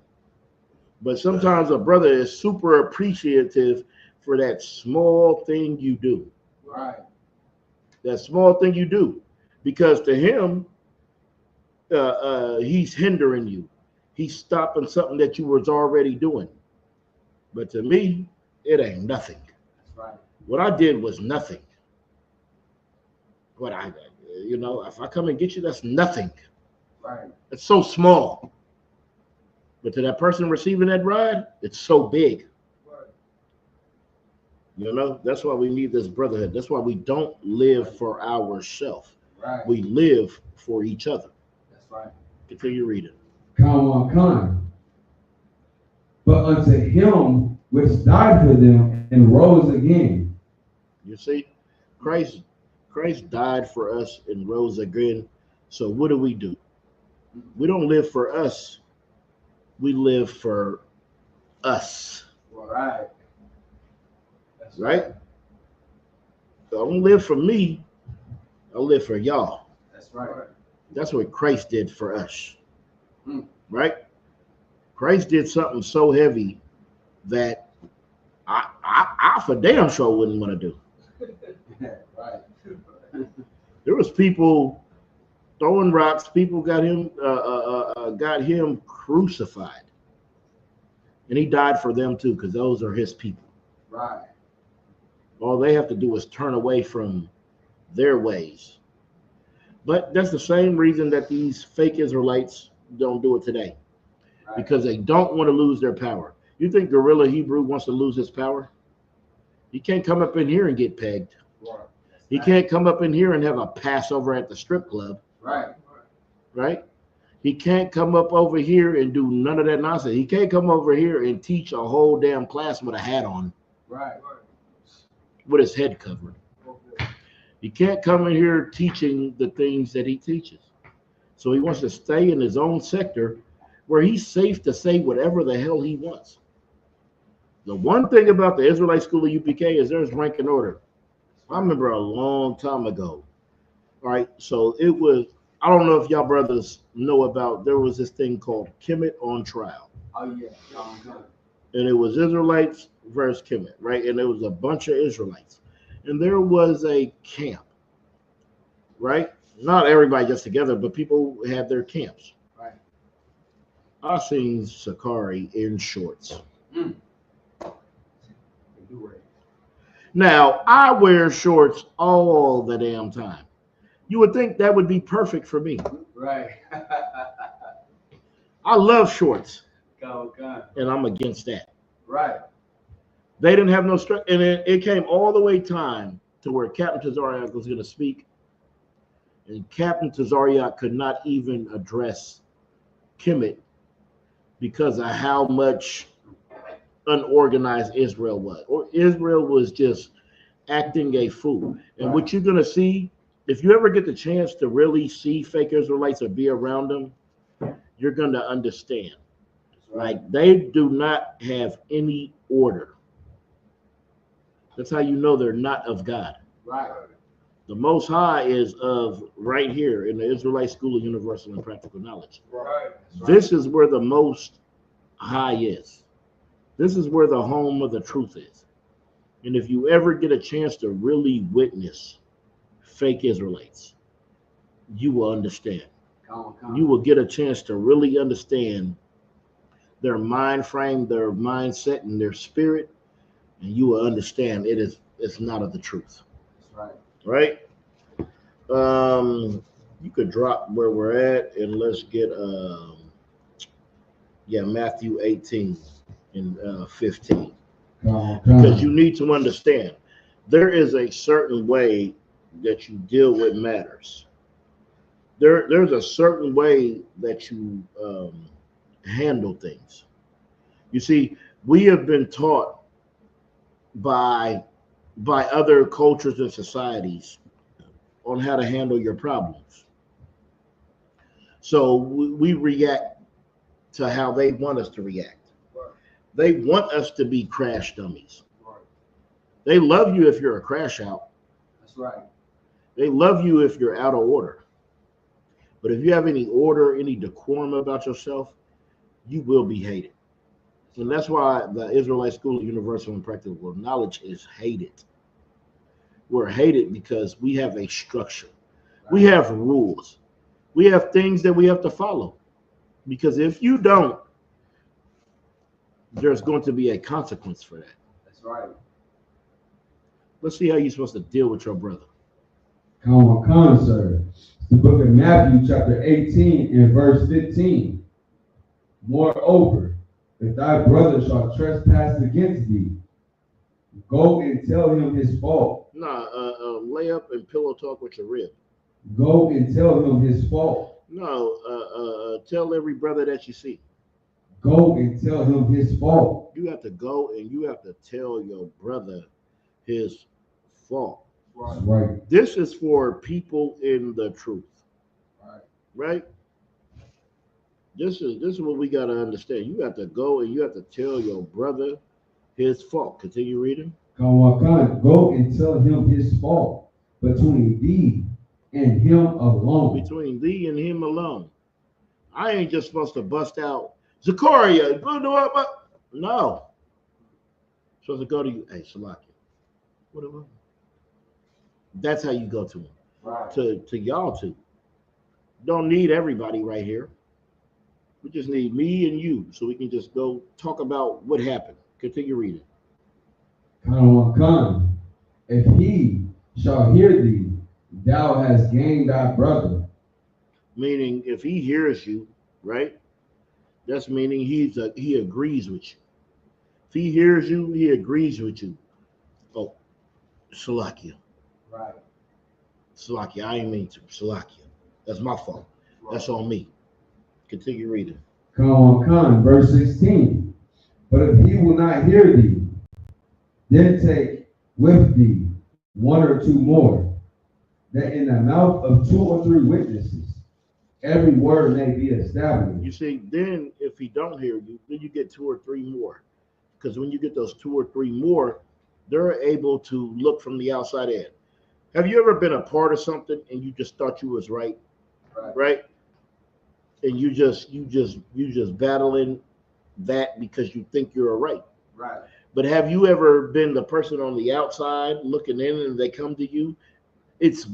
But sometimes a brother is super appreciative for that small thing you do. Right. That small thing you do. Because to him, he's hindering you. He's stopping something that you was already doing. But to me, it ain't nothing. That's right. What I did was nothing. What if I come and get you, that's nothing. Right. It's so small. But to that person receiving that ride, it's so big. Right. You know, that's why we need this brotherhood. That's why we don't live for ourselves. Right. We live for each other. That's right. Continue reading. Come. But unto him which died for them and rose again. You see, Christ died for us and rose again. So what do? We don't live for us. We live for us. Right. That's right? So I don't live for me. I live for y'all. That's right. That's what Christ did for us. Right? Christ did something so heavy that I for damn sure wouldn't want to do. Right. There was people throwing rocks. People got him crucified, and he died for them too, because those are his people. Right. All they have to do is turn away from their ways. But that's the same reason that these fake Israelites don't do it today, because they don't want to lose their power. You think Gorilla Hebrew wants to lose his power? He can't come up in here and get pegged. He can't come up in here and have a Passover at the strip club. Right? He can't come up over here and do none of that nonsense. He can't come over here and teach a whole damn class with a hat on. Right. With his head covered. He can't come in here teaching the things that he teaches. So he wants to stay in his own sector where he's safe to say whatever the hell he wants. The one thing about the Israelite School of UPK is there's rank and order. I remember a long time ago. All right, so it was, I don't know if y'all brothers know about, there was this thing called Kemet on trial. Oh, yeah. And it was Israelites versus Kemet, right? And there was a bunch of Israelites. And there was a camp, right? Not everybody just together, but people had their camps. Right. I seen Sakari in shorts. Now, I wear shorts all the damn time. You would think that would be perfect for me. Right. I love shorts. Go. And I'm against that. Right. They didn't have no strength. And it came all the way time to where Captain Tazariak was going to speak. And Captain Tazariak could not even address Kemet because of how much unorganized Israel was. Or Israel was just acting a fool. And what you're going to see, if you ever get the chance to really see fake Israelites or be around them, you're going to understand. Like, they do not have any order. That's how you know they're not of God. Right. The Most High is of right here in the Israelite School of Universal and Practical Knowledge. Right. This is where the Most High is. This is where the home of the truth is. And if you ever get a chance to really witness fake Israelites, you will understand. You will get a chance to really understand their mind frame, their mindset, and their spirit, and you will understand it's not of the truth. That's right. Right? You could drop where we're at, and let's get Matthew 18 and 15. Because you need to understand, there is a certain way that you deal with matters. there's a certain way that you handle things. You see, we have been taught by other cultures and societies on how to handle your problems. So we react to how they want us to react. They want us to be crash dummies. They love you if you're a crash out. That's right. They love you if you're out of order. But if you have any order, any decorum about yourself, you will be hated. And that's why the Israelite School of Universal and Practical Knowledge is hated. We're hated because we have a structure. We have rules. We have things that we have to follow. Because if you don't, there's going to be a consequence for that. That's right. Let's see how you're supposed to deal with your brother. Come on, sir. The book of Matthew, chapter 18, and verse 15. Moreover, if thy brother shall trespass against thee, go and tell him his fault. Lay up and pillow talk with your rib. Go and tell him his fault. Tell every brother that you see. Go and tell him his fault. You have to go and you have to tell your brother his fault. Right. This is for people in the truth. Right? This is what we got to understand. You have to go and you have to tell your brother his fault. Continue reading. Go and tell him his fault between thee and him alone. Between thee and him alone. I ain't just supposed to bust out Zachariah. No. Supposed to go to you. Hey, Shalaki. Whatever. That's how you go to him. Right. To y'all two. Don't need everybody right here. We just need me and you so we can just go talk about what happened. Continue reading. If he shall hear thee, thou hast gained thy brother. Meaning, if he hears you, right? That's meaning he agrees with you. If he hears you, he agrees with you. Oh, Salakia. Right. Salakia, I ain't mean to. Salakia. That's my fault. Right. That's on me. Continue reading. Verse 16. But if he will not hear thee, then take with thee one or two more, that in the mouth of 2 or 3 witnesses every word may be established. You see, then if he don't hear you, then you get 2 or 3 more. Because when you get those 2 or 3 more, they're able to look from the outside in. Have you ever been a part of something and you just thought you was right? Right? And you just battling that because you think you're right. Right. But have you ever been the person on the outside looking in and they come to you? It's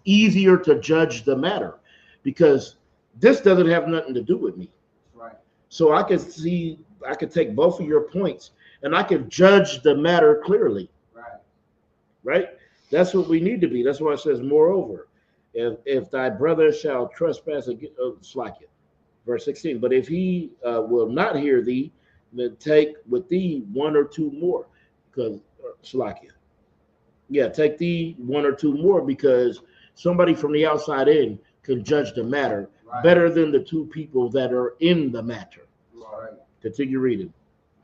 easier to judge the matter because this doesn't have nothing to do with me. Right. So I could take both of your points and I could judge the matter clearly. Right? That's what we need to be. That's why it says, moreover, if thy brother shall trespass against, verse 16, but if he will not hear thee, then take with thee 1 or 2 more, because take thee 1 or 2 more, because somebody from the outside in can judge the matter better than the 2 people that are in the matter. Right. Continue reading.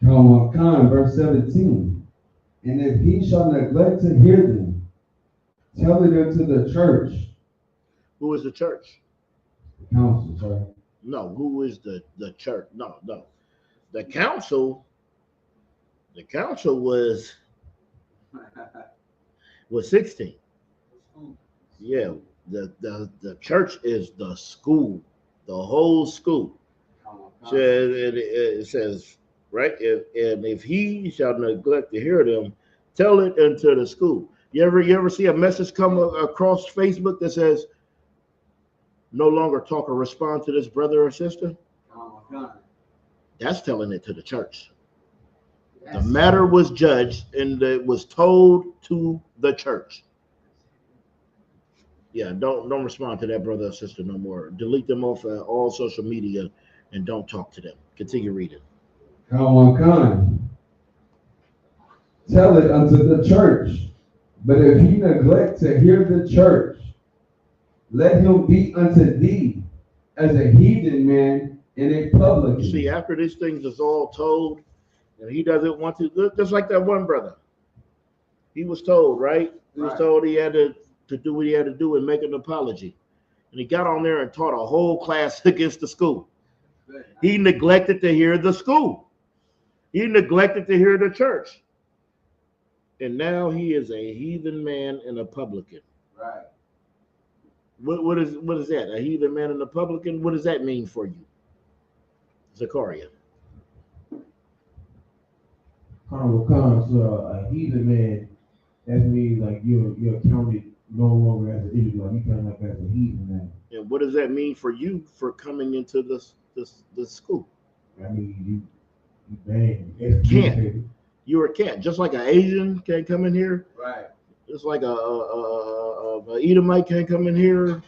Verse 17. And if he shall neglect to hear them, tell it unto the church. Who is the church? The council, sorry. No, who is the church? No. The council was 16. Yeah, the church is the school, the whole school. So it says, right? If he shall neglect to hear them, tell it unto the school. You ever see a message come across Facebook that says, no longer talk or respond to this brother or sister? That's telling it to the church. The matter was judged and it was told to the church. Yeah, don't respond to that brother or sister no more. Delete them off all social media and don't talk to them. Continue reading. Tell it unto the church. But if he neglect to hear the church, let him be unto thee as a heathen man and a publican. You see, after these things is all told, and he doesn't want to, just like that one brother. He was told, right? He was told he had to do what he had to do and make an apology. And he got on there and taught a whole class against the school. He neglected to hear the school. He neglected to hear the church. And now he is a heathen man and a publican. Right. What is that? A heathen man and a publican? What does that mean for you, Zachariah? A heathen man, that means like you're counted no longer as an Israelite. You count like as a heathen man. And what does that mean for you for coming into this school? I mean, you banned. You can't. You're a cat. Just like an Asian can't come in here. Right. Just like a Edomite can't come in here.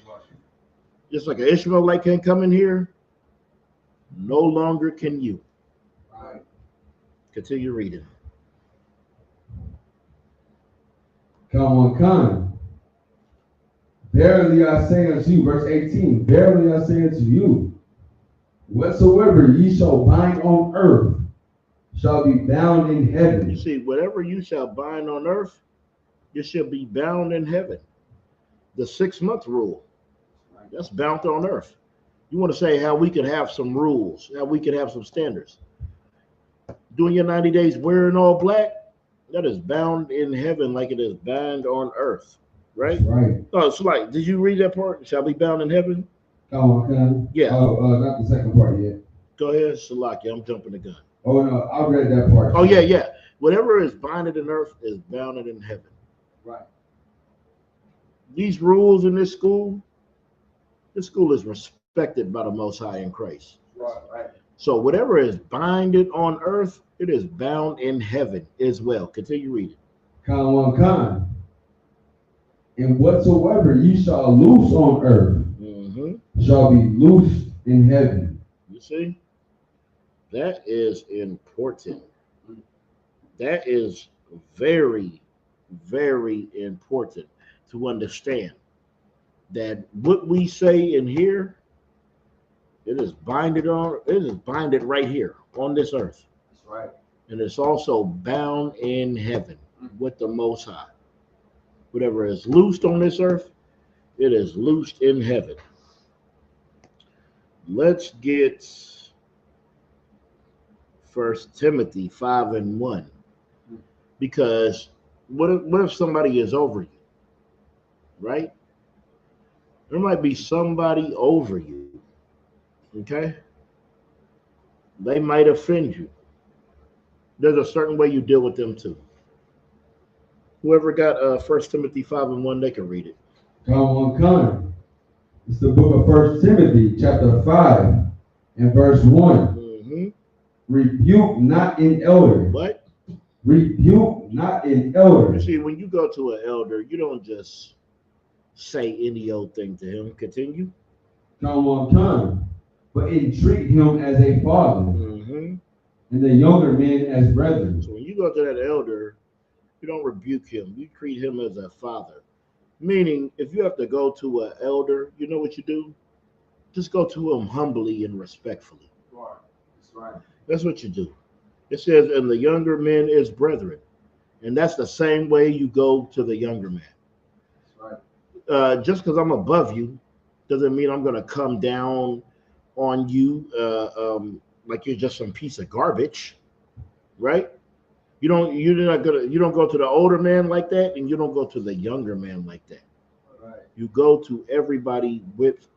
Just like an Ishmaelite can't come in here. No longer can you. Right. Continue reading. Come. Verily I say unto you, verse 18, verily I say unto you, whatsoever ye shall bind on earth shall be bound in heaven. You see, whatever you shall bind on earth, you shall be bound in heaven. The 6-month rule, that's bound on earth. You want to say how we could have some rules, how we could have some standards. Doing your 90 days wearing all black, that is bound in heaven like it is bound on earth, right? Right. Oh, it's like, did you read that part? Shall be bound in heaven? Come. Yeah. Not the second part yet. Go ahead, Salaki, I'm jumping the gun. Oh no, I read that part. Oh yeah. Whatever is binded in earth is bounded in heaven. Right. These rules in this school is respected by the Most High in Christ. Right. So whatever is binded on earth, it is bound in heaven as well. Continue reading. Come. And whatsoever ye shall loose on earth shall be loosed in heaven. You see? That is important. That is very, very important to understand that what we say in here, it is binded right here on this earth. That's right. And it's also bound in heaven with the Most High. Whatever is loosed on this earth, it is loosed in heaven. Let's get 1 Timothy 5:1. Because what if somebody is over you, right? There might be somebody over you, okay? They might offend you. There's a certain way you deal with them too. Whoever got 1 Timothy 5:1, they can read it. Come. It's the book of 1 Timothy, chapter 5, and verse 1. Rebuke not an elder. What? Rebuke not an elder. You see, when you go to an elder, you don't just say any old thing to him. Continue. Come. But entreat him as a father, and the younger men as brethren. So when you go to that elder, you don't rebuke him. You treat him as a father. Meaning, if you have to go to an elder, you know what you do? Just go to him humbly and respectfully. That's right. That's what you do. It says, and the younger men is brethren. And that's the same way you go to the younger man. That's right. Just because I'm above you doesn't mean I'm going to come down on you like you're just some piece of garbage, right? You don't go to the older man like that, and you don't go to the younger man like that. Right. You go to everybody with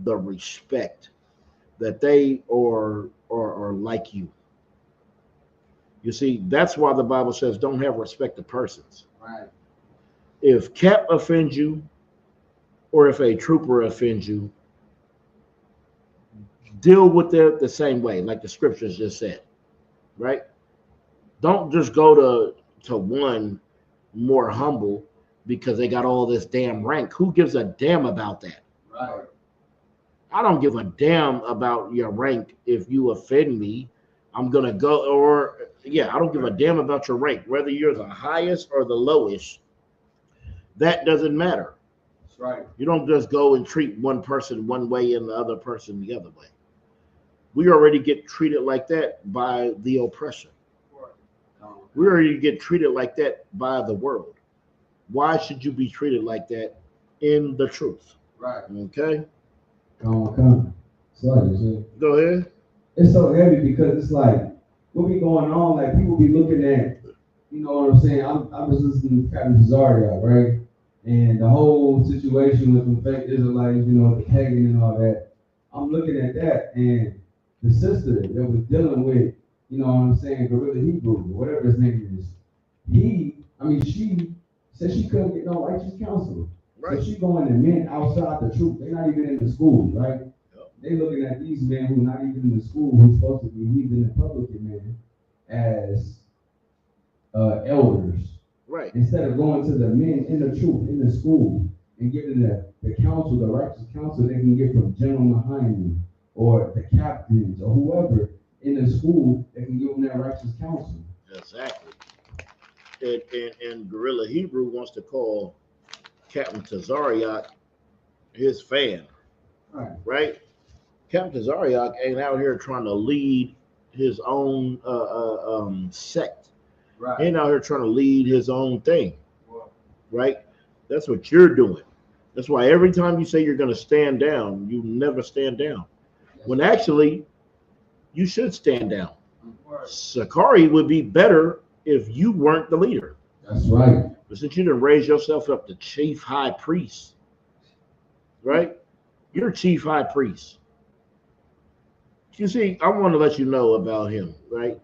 the respect that they are like you. You see, that's why the Bible says don't have respect to persons. Right. If Cap offends you, or if a trooper offends you, deal with it the same way, like the scriptures just said, right? Don't just go to one more humble because they got all this damn rank. Who gives a damn about that? Right. I don't give a damn about your rank. If you offend me, I'm gonna go, I don't give a damn about your rank, whether you're the highest or the lowest. That doesn't matter. That's right. You don't just go and treat one person one way and the other person the other way. We already get treated like that by the oppression. We already get treated like that by the world. Why should you be treated like that in the truth? Right. Okay? Come. Sorry. Go ahead. It's so heavy because it's like, what be going on? Like, people be looking at, you know what I'm saying? I was listening to Captain Cesario, right? And the whole situation with the fake Israelites, you know, the pagan and all that. I'm looking at that, and the sister that was dealing with, you know what I'm saying, Gorilla Hebrew, whatever his name is, she said she couldn't get no righteous counsel. Right. So she going to men outside the truth. They're not even in the schools, right? Yep. They looking at these men who not even in the school, who's supposed to be heathen and publican men, as elders. Right. Instead of going to the men in the truth, in the school, and getting the counsel, the righteous counsel they can get from gentlemen behind them, or the captains, or whoever in the school that can give them that righteous counsel. Exactly. And Gorilla Hebrew wants to call Captain Tazariak his fan. Right? Captain Tazariak ain't out here trying to lead his own sect. Right. He ain't out here trying to lead his own thing. Right? That's what you're doing. That's why every time you say you're going to stand down, you never stand down. When actually, you should stand down. Sakari would be better if you weren't the leader. That's right. But since you didn't raise yourself up to chief high priest, right? You're chief high priest. You see, I want to let you know about him, right?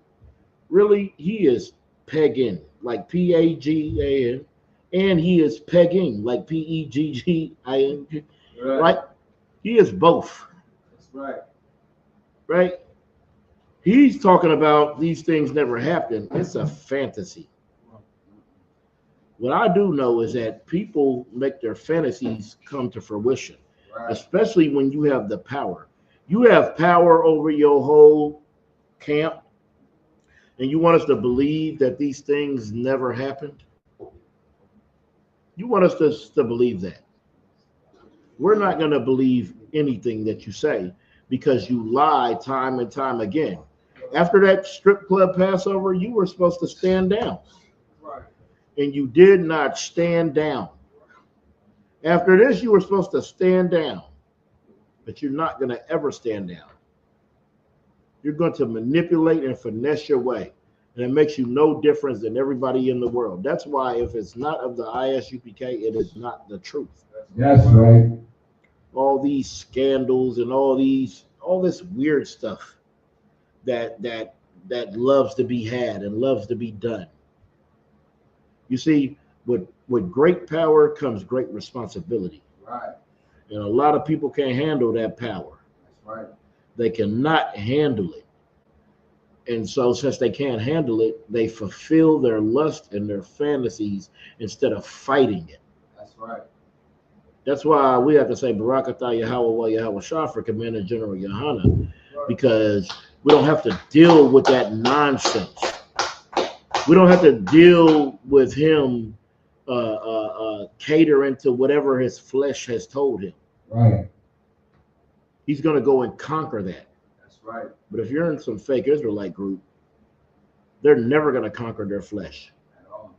Really, he is pagan, like P-A-G-A-N, and he is pegging, like P-E-G-G-I-N, right? He is both. That's right. Right? He's talking about these things never happened. It's a fantasy. What I do know is that people make their fantasies come to fruition, especially when you have the power. You have power over your whole camp, and you want us to believe that these things never happened? You want us to believe that. We're not going to believe anything that you say because you lie time and time again. After that strip club Passover, you were supposed to stand down. Right. And you did not stand down. After this, you were supposed to stand down. But you're not going to ever stand down. You're going to manipulate and finesse your way. And it makes you no difference than everybody in the world. That's why if it's not of the ISUPK, it is not the truth. That's right. All these scandals and all this weird stuff that loves to be had and loves to be done. You see, with great power comes great responsibility. Right. And a lot of people can't handle that power. That's right. They cannot handle it. And so since they can't handle it, they fulfill their lust and their fantasies instead of fighting it. That's right. That's why we have to say Barak Atah Yahweh Yahweh Shah for Commander General Yohana, because we don't have to deal with that nonsense. We don't have to deal with him catering to whatever his flesh has told him. Right. He's going to go and conquer that. That's right. But if you're in some fake Israelite group, they're never going to conquer their flesh. At all.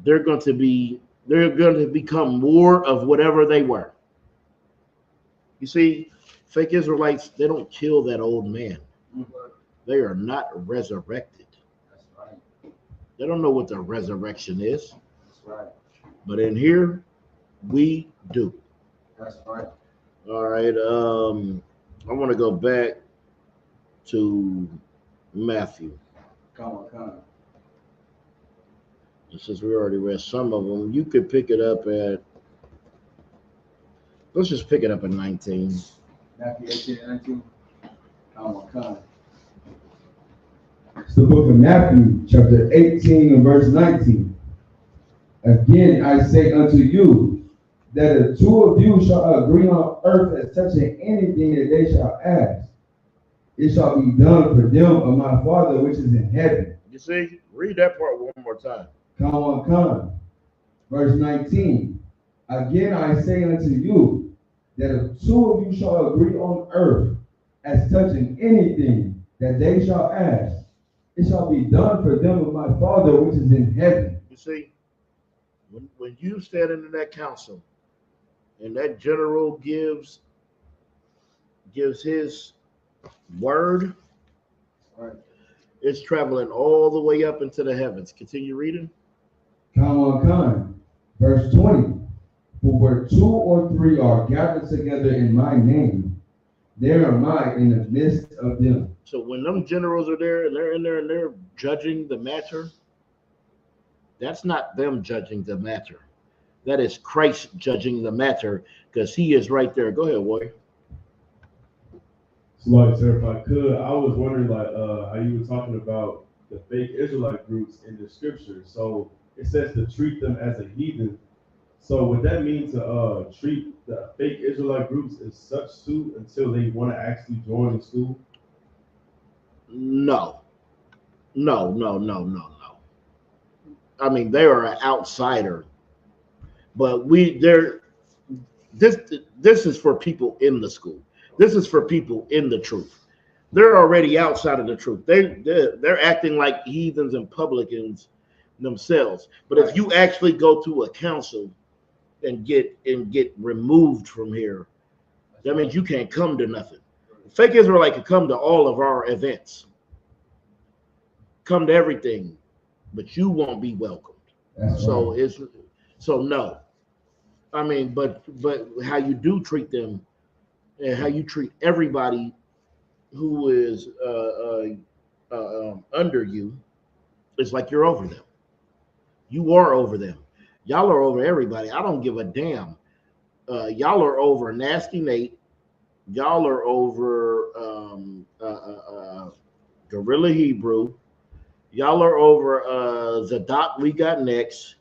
They're going to become more of whatever they were. You see, fake Israelites, they don't kill that old man. Mm-hmm. They are not resurrected. That's right. They don't know what the resurrection is. That's right. But in here, we do. That's right. All right. I want to go back to Matthew. Come on. And since we already read some of them, you could pick it up at, let's just pick it up at 19. Matthew 18 and 19. Come on. It's the book of Matthew, chapter 18 and verse 19. Again, I say unto you, that if two of you shall agree on earth as touching anything that they shall ask, it shall be done for them of my Father which is in heaven. You see, read that part one more time. Come on. Verse 19. Again, I say unto you, that if two of you shall agree on earth as touching anything that they shall ask, it shall be done for them of my Father which is in heaven. You see, when you stand into that council and that general gives his word, Right. it's traveling all the way up into the heavens. Continue reading. Come on. Verse 20. For where 2 or 3 are gathered together in my name, there am I in the midst of them. So when them generals are there and they're in there and they're judging the matter, that's not them judging the matter. That is Christ judging the matter, because he is right there. Go ahead, warrior. So, like, sir, if I could, I was wondering, like, how you were talking about the fake Israelite groups in the scripture. So it says to treat them as a heathen. So would that mean to treat the fake Israelite groups as such too until they want to actually join the school? No. I mean, they are an outsider, but this is for people in the school. This is for people in the truth. They're already outside of the truth. They're acting like heathens and publicans themselves. But if you actually go to a council and get removed from here, that means you can't come to nothing. Fake Israelite can come to all of our events, come to everything, but you won't be welcomed. So no. I mean, but how you do treat them and how you treat everybody who is under you, it's like you're over them. You are over them. Y'all are over everybody. I don't give a damn. Y'all are over Nasty Nate. Y'all are over Gorilla Hebrew. Y'all are over Zadok We Got Next.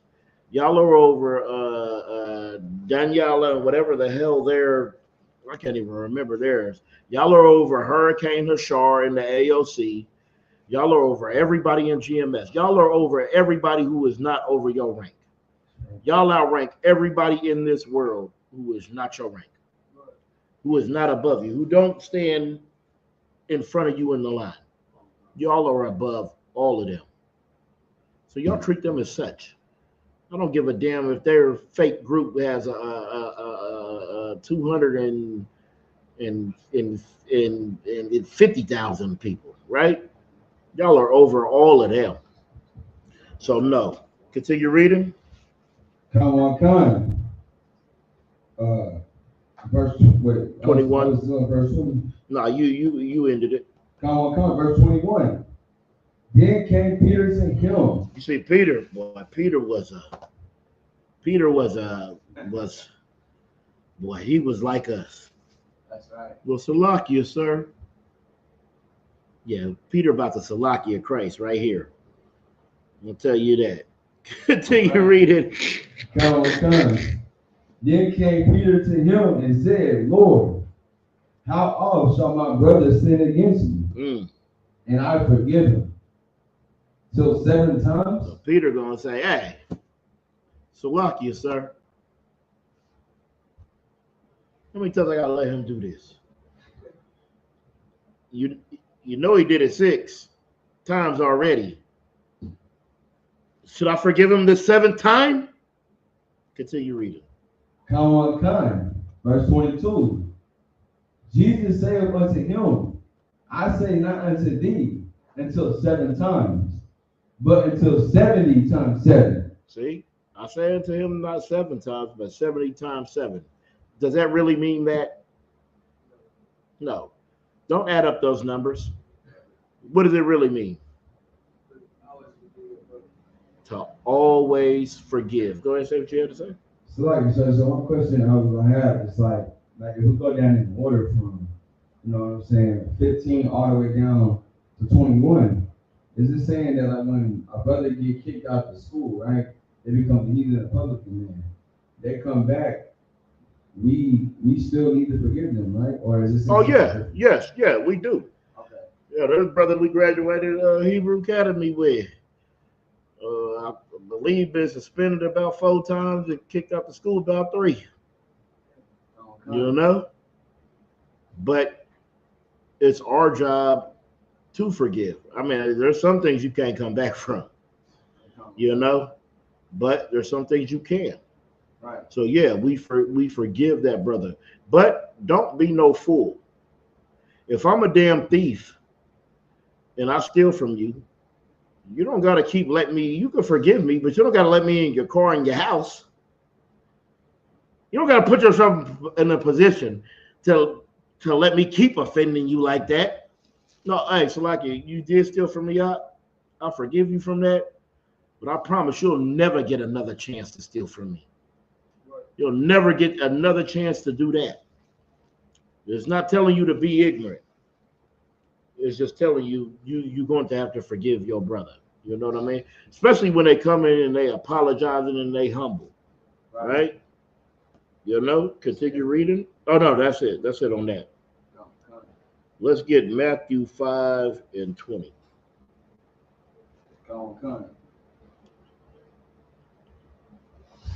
Y'all are over Daniela and whatever the hell I can't even remember theirs. Y'all are over Hurricane Hashar in the AOC. Y'all are over everybody in GMS. Y'all are over everybody who is not over your rank. Y'all outrank everybody in this world who is not your rank, who is not above you, who don't stand in front of you in the line. Y'all are above all of them. So y'all treat them as such. I don't give a damn if their fake group has 250,000 people, right? Y'all are over all of them. So no. Continue reading. Come on. Verse 21. Verse 20. No, you ended it. Come on. Verse 21. Then came Peter to him. You see, Peter was he was like us. That's right. Well, Salakia, sir. Yeah, Peter about the Salakia Christ right here. I'll tell you that. Continue reading. Come on. Then came Peter to him and said, Lord, how oft shall my brother sin against me? And I forgive him? Till 7 times? So Peter gonna say, hey, Salakia, sir. How many times I gotta let him do this? You know he did it 6 times already. Should I forgive him the 7th time? Continue reading. Come on. Verse 22. Jesus saith unto him, I say not unto thee until 7 times, but until 70 times 7. See, I say unto him not 7 times, but 70 times 7. Does that really mean that? No. Don't add up those numbers. What does it really mean? To always forgive. Go ahead and say what you had to say. So one question I was gonna have is like if we go down in order from, 15 all the way down to 21, is it saying that like when a brother get kicked out of school, right, they become heathen and publican man, they come back, we still need to forgive them, right? Or is this? Oh yeah, yes, we do. Okay. Yeah, there's a brother we graduated Hebrew Academy with. I believe been suspended about 4 times and kicked out the school about 3. You know? But it's our job to forgive. I mean, there's some things you can't come back from, you know, but there's some things you can. Right. So yeah, we forgive that brother, but don't be no fool. If I'm a damn thief and I steal from you, you don't got to keep letting me. You can forgive me, but you don't got to let me in your car and your house. You don't got to put yourself in a position to let me keep offending you like that. No, hey, Salaki, you did steal from me. I'll forgive you from that, but I promise you'll never get another chance to steal from me. You'll never get another chance to do that. It's not telling you to be ignorant. It's just telling you you're going to have to forgive your brother. You know what I mean? Especially when they come in and they apologizing and they humble, right? You know, continue reading. Oh no, that's it. That's it on that. Let's get Matthew 5:20.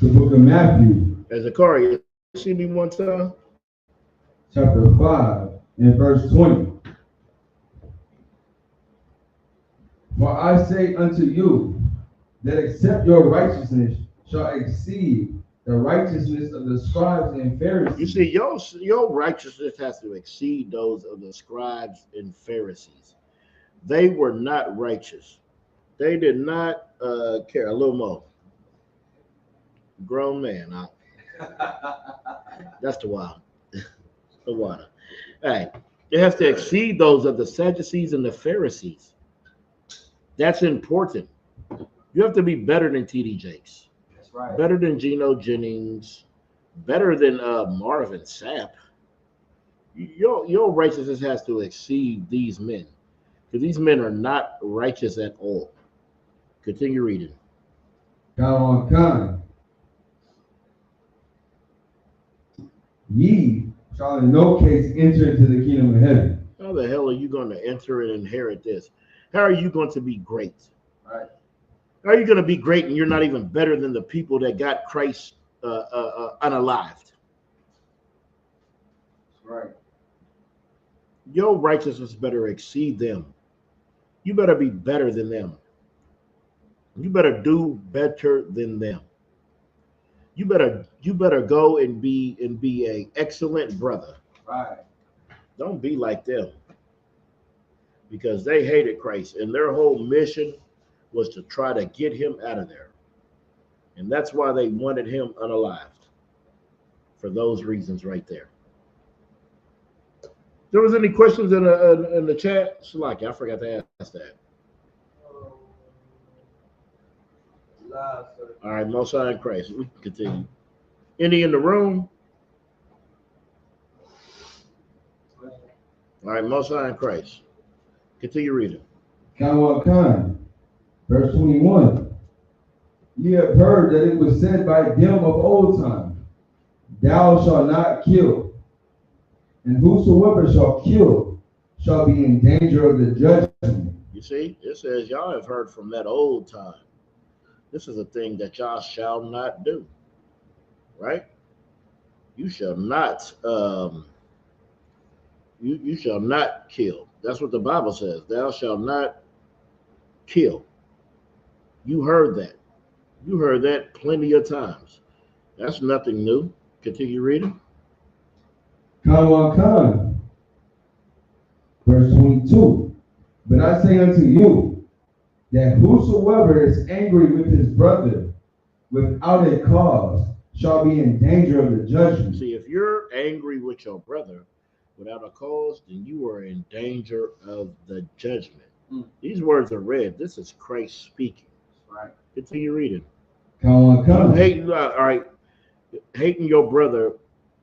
The book of Matthew, As a Zachariah, see me one time. chapter 5 and verse 20. For I say unto you that except your righteousness shall exceed the righteousness of the scribes and Pharisees. You see, your righteousness has to exceed those of the scribes and Pharisees. They were not righteous. They did not care. A little more. Grown man. That's the wild. The water. All right. It has to exceed those of the Sadducees and the Pharisees. That's important. You have to be better than T.D. Jakes. That's right. Better than Geno Jennings. Better than Marvin Sapp. Your righteousness has to exceed these men. Because these men are not righteous at all. Continue reading. Con. Ye shall in no case enter into the kingdom of heaven. How the hell are you going to enter and inherit this? How are you going to be great? Right. How are you going to be great and you're not even better than the people that got Christ unalived? Right. Your righteousness better exceed them. You better be better than them. You better do better than them. You better go and be a excellent brother. Right. Don't be like them. Because they hated Christ and their whole mission was to try to get him out of there. And that's why they wanted him unalived. For those reasons right there. There was any questions in the chat? Shalaki, I forgot to ask that. All right, Most High in Christ. We can continue. Any in the room? All right, Most High in Christ. Continue reading. Con. Verse 21. Ye have heard that it was said by them of old time, thou shalt not kill. And whosoever shall kill shall be in danger of the judgment. You see, it says y'all have heard from that old time. This is a thing that y'all shall not do. Right? You shall not you shall not kill. That's what the Bible says. Thou shalt not kill. You heard that. You heard that plenty of times. That's nothing new. Continue reading. Con. Verse 22. But I say unto you, that whosoever is angry with his brother without a cause shall be in danger of the judgment. See, if you're angry with your brother without a cause, then you are in danger of the judgment. These words are read. This is Christ speaking. Right. Continue reading. Con. Hating, all right. Hating your brother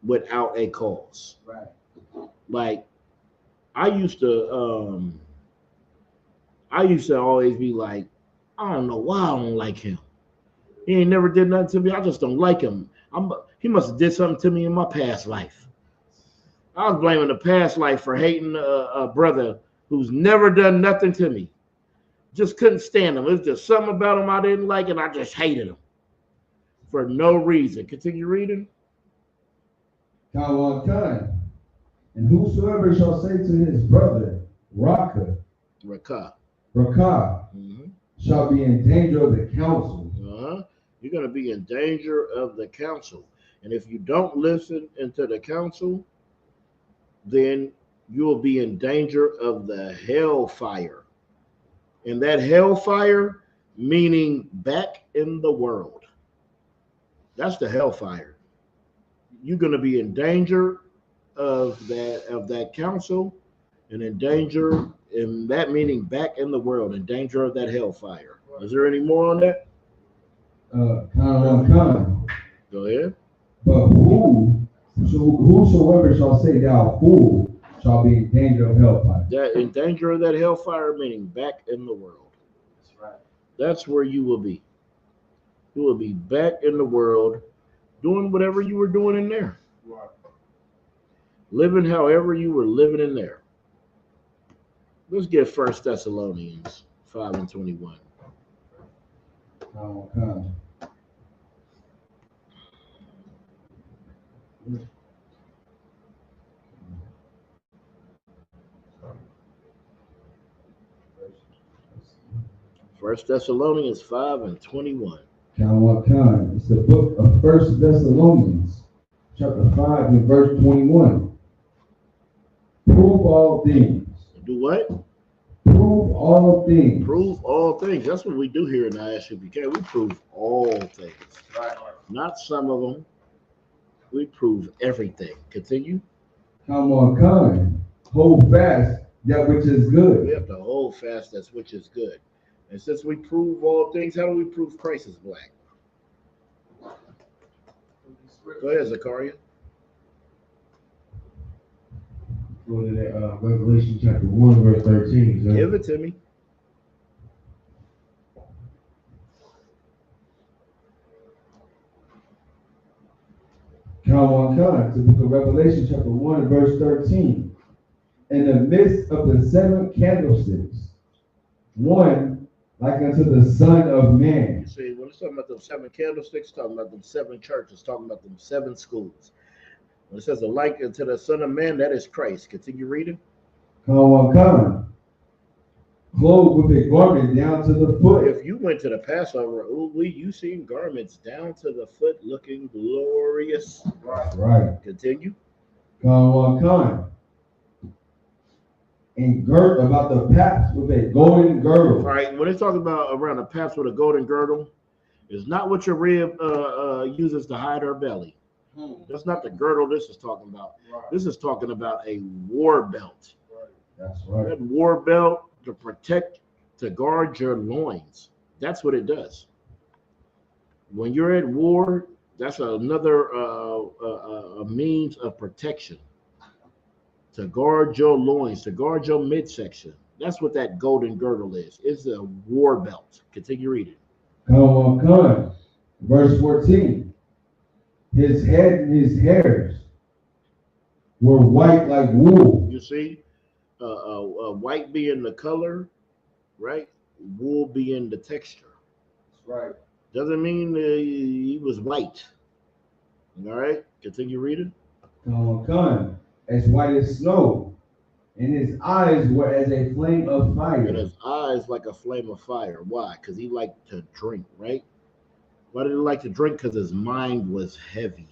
without a cause. Right. Like, I used to always be like, I don't know why I don't like him. He ain't never did nothing to me. I just don't like him. He must have did something to me in my past life. I was blaming the past life for hating a brother who's never done nothing to me. Just couldn't stand them. It was just something about them I didn't like, and I just hated them for no reason. Continue reading. Kawan. And whosoever shall say to his brother, Raka, shall be in danger of the council. You're going to be in danger of the council. And if you don't listen into the council, then you will be in danger of the hellfire. And that hellfire, meaning back in the world. That's the hellfire. You're going to be in danger of that council, and in danger, and that meaning back in the world, in danger of that hellfire. Is there any more on that? Go ahead. But whosoever shall say thou fool shall be in danger of hellfire. That in danger of that hellfire, meaning back in the world. That's right. That's where you will be. You will be back in the world, doing whatever you were doing in there. Right. Living however you were living in there. Let's get 1 Thessalonians 5:21. First Thessalonians 5:21. It's the book of 1 Thessalonians, chapter 5 and verse 21. Prove all things. Do what? Prove all things. Prove all things. That's what we do here in ISUPK. We prove all things. Right. Not some of them. We prove everything. Continue. Hold fast that which is good. We have to hold fast that which is good. And since we prove all things, how do we prove Christ is black? Go ahead, Zachariah. Go to that Revelation chapter 1, verse 13. So. Give it to me. To the book of Revelation chapter 1 and verse 13. In the midst of the 7 candlesticks, one like unto the Son of Man. You see, when it's talking about them 7 candlesticks, talking about them 7 churches, talking about them 7 schools. When it says a like unto the Son of Man, that is Christ. Continue reading. Clothed with a garment down to the foot. If you went to the Passover, you seen garments down to the foot looking glorious. Right. Continue. And girt about the paps with a golden girdle. All right, when it's talking about around the paps with a golden girdle, it's not what your rib uses to hide her belly. That's not the girdle this is talking about. Right. This is talking about a war belt. Right. That's right. That war belt to protect, to guard your loins. That's what it does. When you're at war, that's another a means of protection. To guard your loins, to guard your midsection. That's what that golden girdle is. It's a war belt. Continue reading. Verse 14. His head and his hairs were white like wool. You see, white being the color, right? Wool being the texture. That's right. Doesn't mean he was white. All right, continue reading. As white as snow, and his eyes were as a flame of fire. And his eyes like a flame of fire. Why? Because he liked to drink, right? Why did he like to drink? Because his mind was heavy.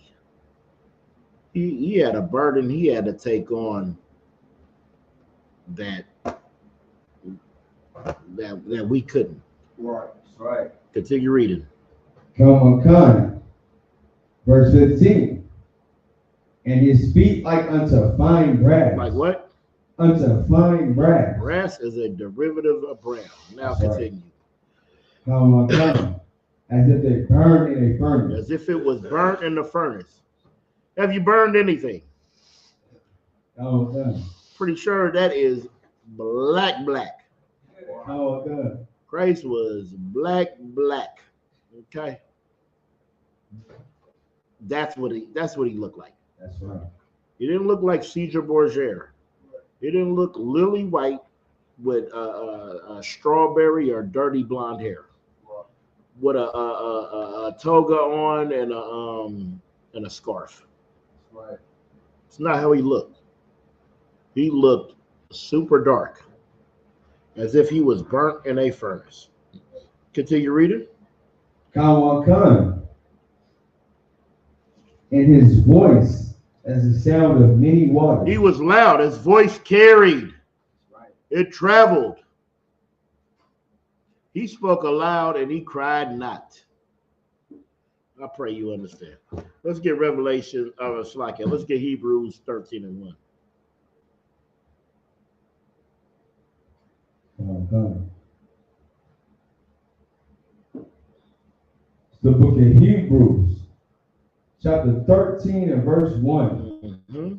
He had a burden he had to take on that we couldn't. Right, that's right. Continue reading. Verse 15. And his feet like unto fine brass. Like what? Unto fine brass. Brass is a derivative of brown. Now That's continue. Right. As if they burned in a furnace. As if it was burnt in the furnace. Have you burned anything? Pretty sure that is black. Christ was black. Okay. That's what he looked like. That's right. He didn't look like Caesar Borgia. He didn't look lily white. with strawberry or dirty blonde hair, with a toga on and a scarf. Right. It's not how he looked. He looked super dark, as if he was burnt in a furnace. Continue reading. Khan. And his voice as the sound of many waters. He was loud. His voice carried. Right. It traveled. He spoke aloud and he cried not. I pray you understand. Let's get Revelation of Slakia. Let's get Hebrews 13:1. Khan. It's the book of Hebrews, chapter 13 and verse 1. Mm-hmm.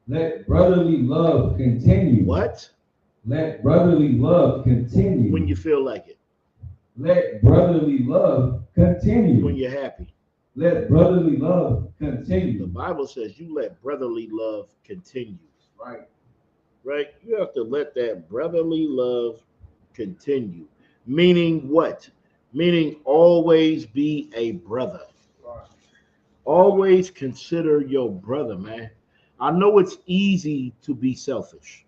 Let brotherly love continue. What? Let brotherly love continue. When you feel like it. Let brotherly love continue. When you're happy. Let brotherly love The continue. Bible says you let brotherly love continue. Right. Right? You have to let that brotherly love continue. Meaning what? Meaning always be a brother. Right. Always consider your brother, man. I know it's easy to be selfish.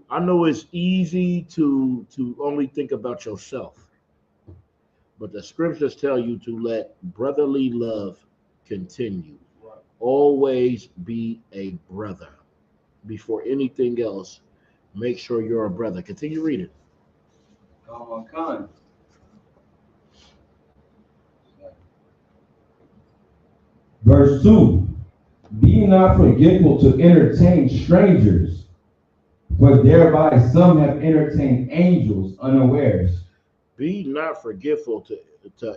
I know it's easy to only think about yourself. But the scriptures tell you to let brotherly love continue. Right. Always be a brother. Before anything else, make sure you're a brother. Continue reading. Khan. Verse 2. Be not forgetful to entertain strangers, for thereby some have entertained angels unawares. Be not forgetful to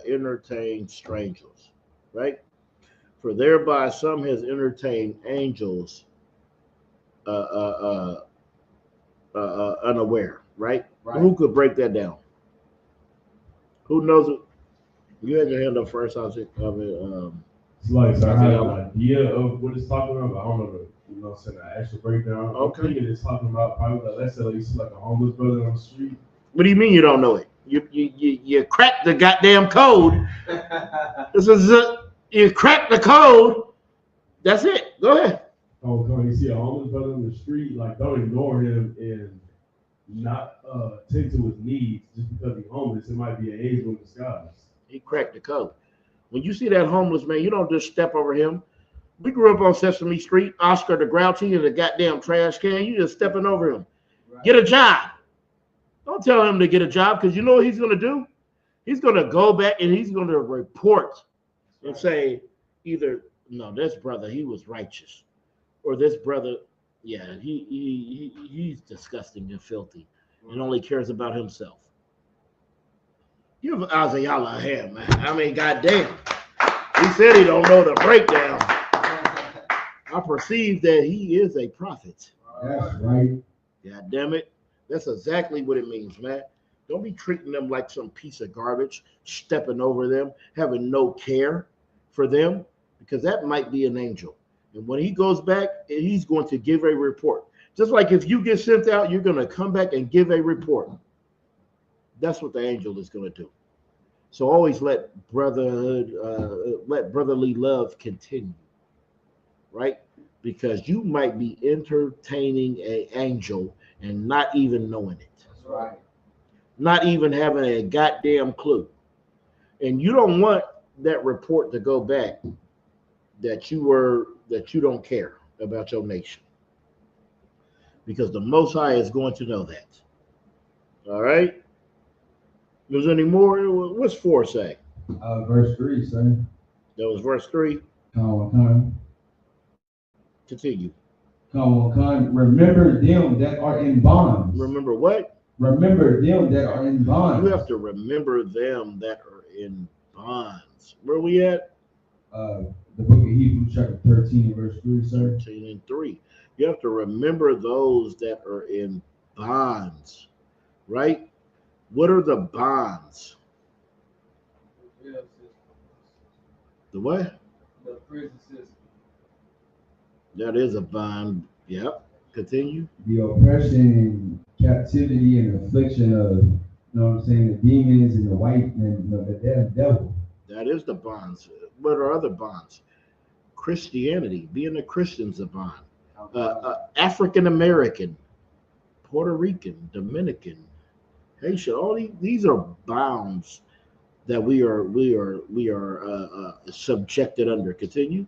entertain strangers, right? For thereby some has entertained angels unaware, right? Right. Who could break that down? Who knows it? You had your hand up first. I was It's like, so I Okay. have an idea of what it's talking about, but I don't know the actual breakdown. Okay. I'm thinking it's talking about probably, let's say, you see like a homeless brother on the street. What do you mean you don't know it? You cracked the goddamn code. You cracked the code. That's it. Go ahead. Oh, come on, you see a homeless brother on the street, like don't ignore him and not tend to his needs just because he's homeless. It might be an angel in disguise. He cracked the code. When you see that homeless man, you don't just step over him. We grew up on Sesame Street, Oscar the Grouchy and the goddamn trash can. You just stepping over him. Right. Get a job. Don't tell him to get a job, because you know what he's going to do? He's going to go back and he's going to report and say either, no, this brother, he was righteous. Or this brother, yeah, he's disgusting and filthy and only cares about himself. Give Azayala a hand, man. I mean, goddamn. He said he don't know the breakdown. I perceive that he is a prophet. That's right. God damn it. That's exactly what it means, man. Don't be treating them like some piece of garbage, stepping over them, having no care for them, because that might be an angel. And when he goes back, he's going to give a report. Just like if you get sent out, you're going to come back and give a report. That's what the angel is going to do. So always let brotherhood, let brotherly love continue, right? Because you might be entertaining an angel and not even knowing it. That's right. Not even having a goddamn clue. And you don't want that report to go back that you don't care about your nation. Because the Most High is going to know that. All right? There's any more? What's 4 say? Verse 3, sir. That was verse 3. Khan. Continue. Khan. Remember them that are in bonds. Remember what? Remember them that are in bonds. You have to remember them that are in bonds. Where we at? The book of Hebrews chapter 13 verse 3, sir. 13 and 3. You have to remember those that are in bonds, right? What are the bonds? The what? The prison system. That is a bond. Yep. Continue. The oppression, captivity, and affliction of, you know what I'm saying, the demons and the white and the damn devil. That is the bonds. What are other bonds? Christianity, being a Christian's a bond. African American, Puerto Rican, Dominican, Haitian. All these are bounds that we are subjected under. Continue.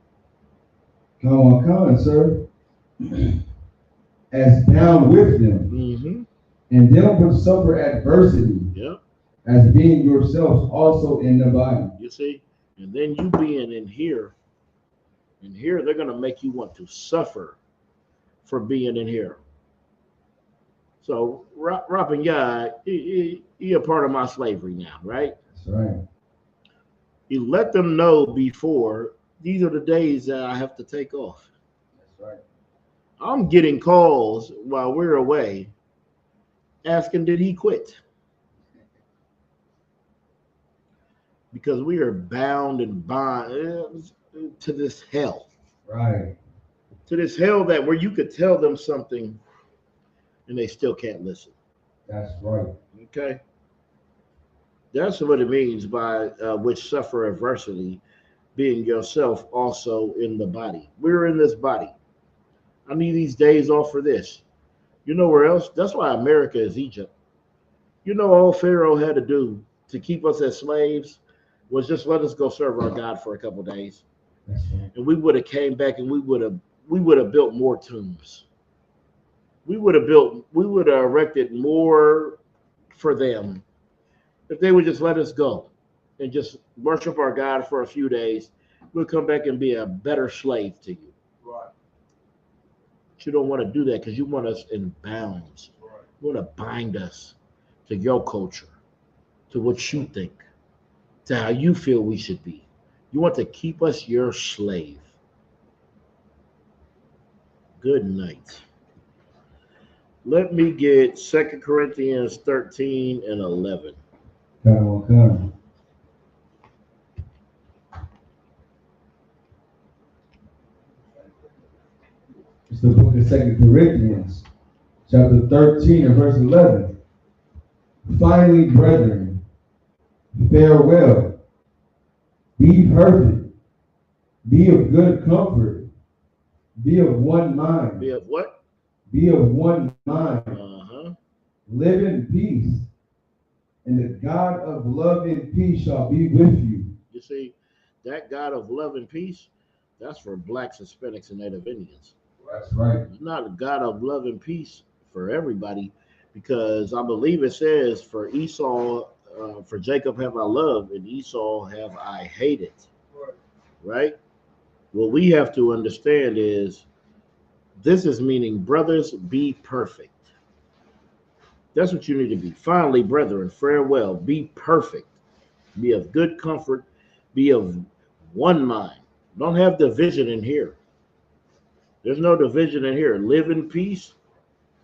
Come on, sir. As bound with them, Mm-hmm. and them which suffer adversity, Yeah. as being yourselves also in the body. You see, and then you being in here they're gonna make you want to suffer for being in here. So Robin, yeah, he a part of my slavery now, right? That's right. You let them know before these are the days that I have to take off. That's right. I'm getting calls while we're away asking, did he quit? Because we are bound and bond to this hell. Right. To this hell that where you could tell them something and they still can't listen. That's right. Okay. That's what it means by which suffer adversity, being yourself also in the body. We're in this body. I need these days off for this. You know where else? That's why America is Egypt. You know all Pharaoh had to do to keep us as slaves was just let us go serve our God for a couple days. That's right. And we would have came back and we would have built more tombs. We would have erected more for them if they would just let us go and just worship our God for a few days. We'll come back and be a better slave to you. Right. But you don't want to do that because you want us in bounds. Right. You want to bind us to your culture, to what you think, to how you feel we should be. You want to keep us your slave. Good night. Let me get 2 Corinthians 13 and 11. Come. It's the book of 2 Corinthians, chapter 13 and verse 11. Finally, brethren, farewell. Be perfect. Be of good comfort. Be of one mind. Be of what? Be of one mind. Uh-huh. Live in peace. And the God of love and peace shall be with you. You see, that God of love and peace, that's for blacks, Hispanics, and Native Indians. That's right. It's not a God of love and peace for everybody, because I believe it says for Esau, for Jacob have I loved, and Esau have I hated. Right? What we have to understand is this is meaning, brothers, be perfect. That's what you need to be. Finally, brethren, farewell. Be perfect. Be of good comfort. Be of one mind. Don't have division in here. There's no division in here. Live in peace,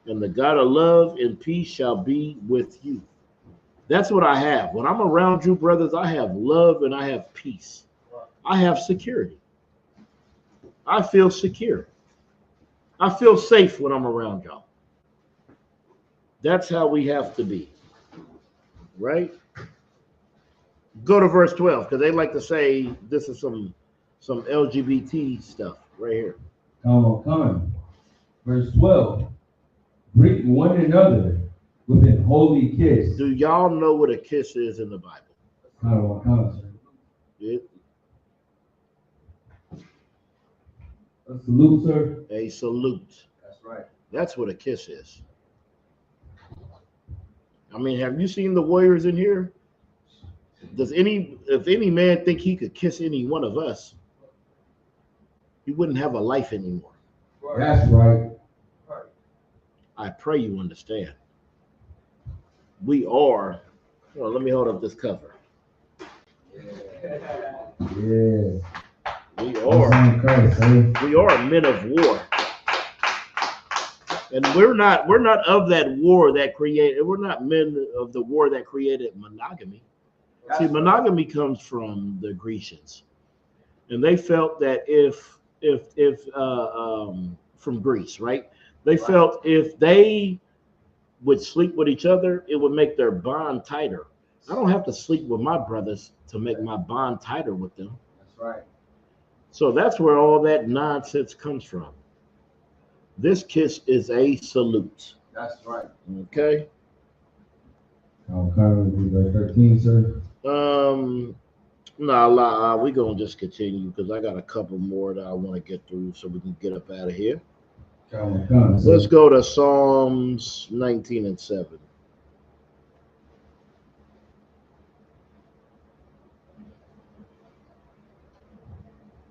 and the God of love and peace shall be with you. That's what I have. When I'm around you, brothers, I have love and I have peace. I have security. I feel secure. I feel safe when I'm around y'all. That's how we have to be, right? Go to verse 12, because they like to say this is some LGBT stuff right here. Come on. Verse 12. Greet one another with a holy kiss. Do y'all know what a kiss is in the Bible? Come on. A salute, sir. A salute. That's right. That's what a kiss is. I mean, have you seen the warriors in here? If any man think he could kiss any one of us, he wouldn't have a life anymore. That's right. I pray you understand. We are, well, let me hold up this cover. Yeah. We are men of war. And we're not of that war that created, we're not men of the war that created monogamy. See, monogamy comes from the Grecians. And they felt that if from Greece, right? They felt if they would sleep with each other, it would make their bond tighter. I don't have to sleep with my brothers to make my bond tighter with them. That's right. So that's where all that nonsense comes from. This kiss is a salute. That's right. Okay. Verse 13, sir. No, we're gonna just continue because I got a couple more that I want to get through so we can get up out of here. Let's go to Psalms 19 and 7.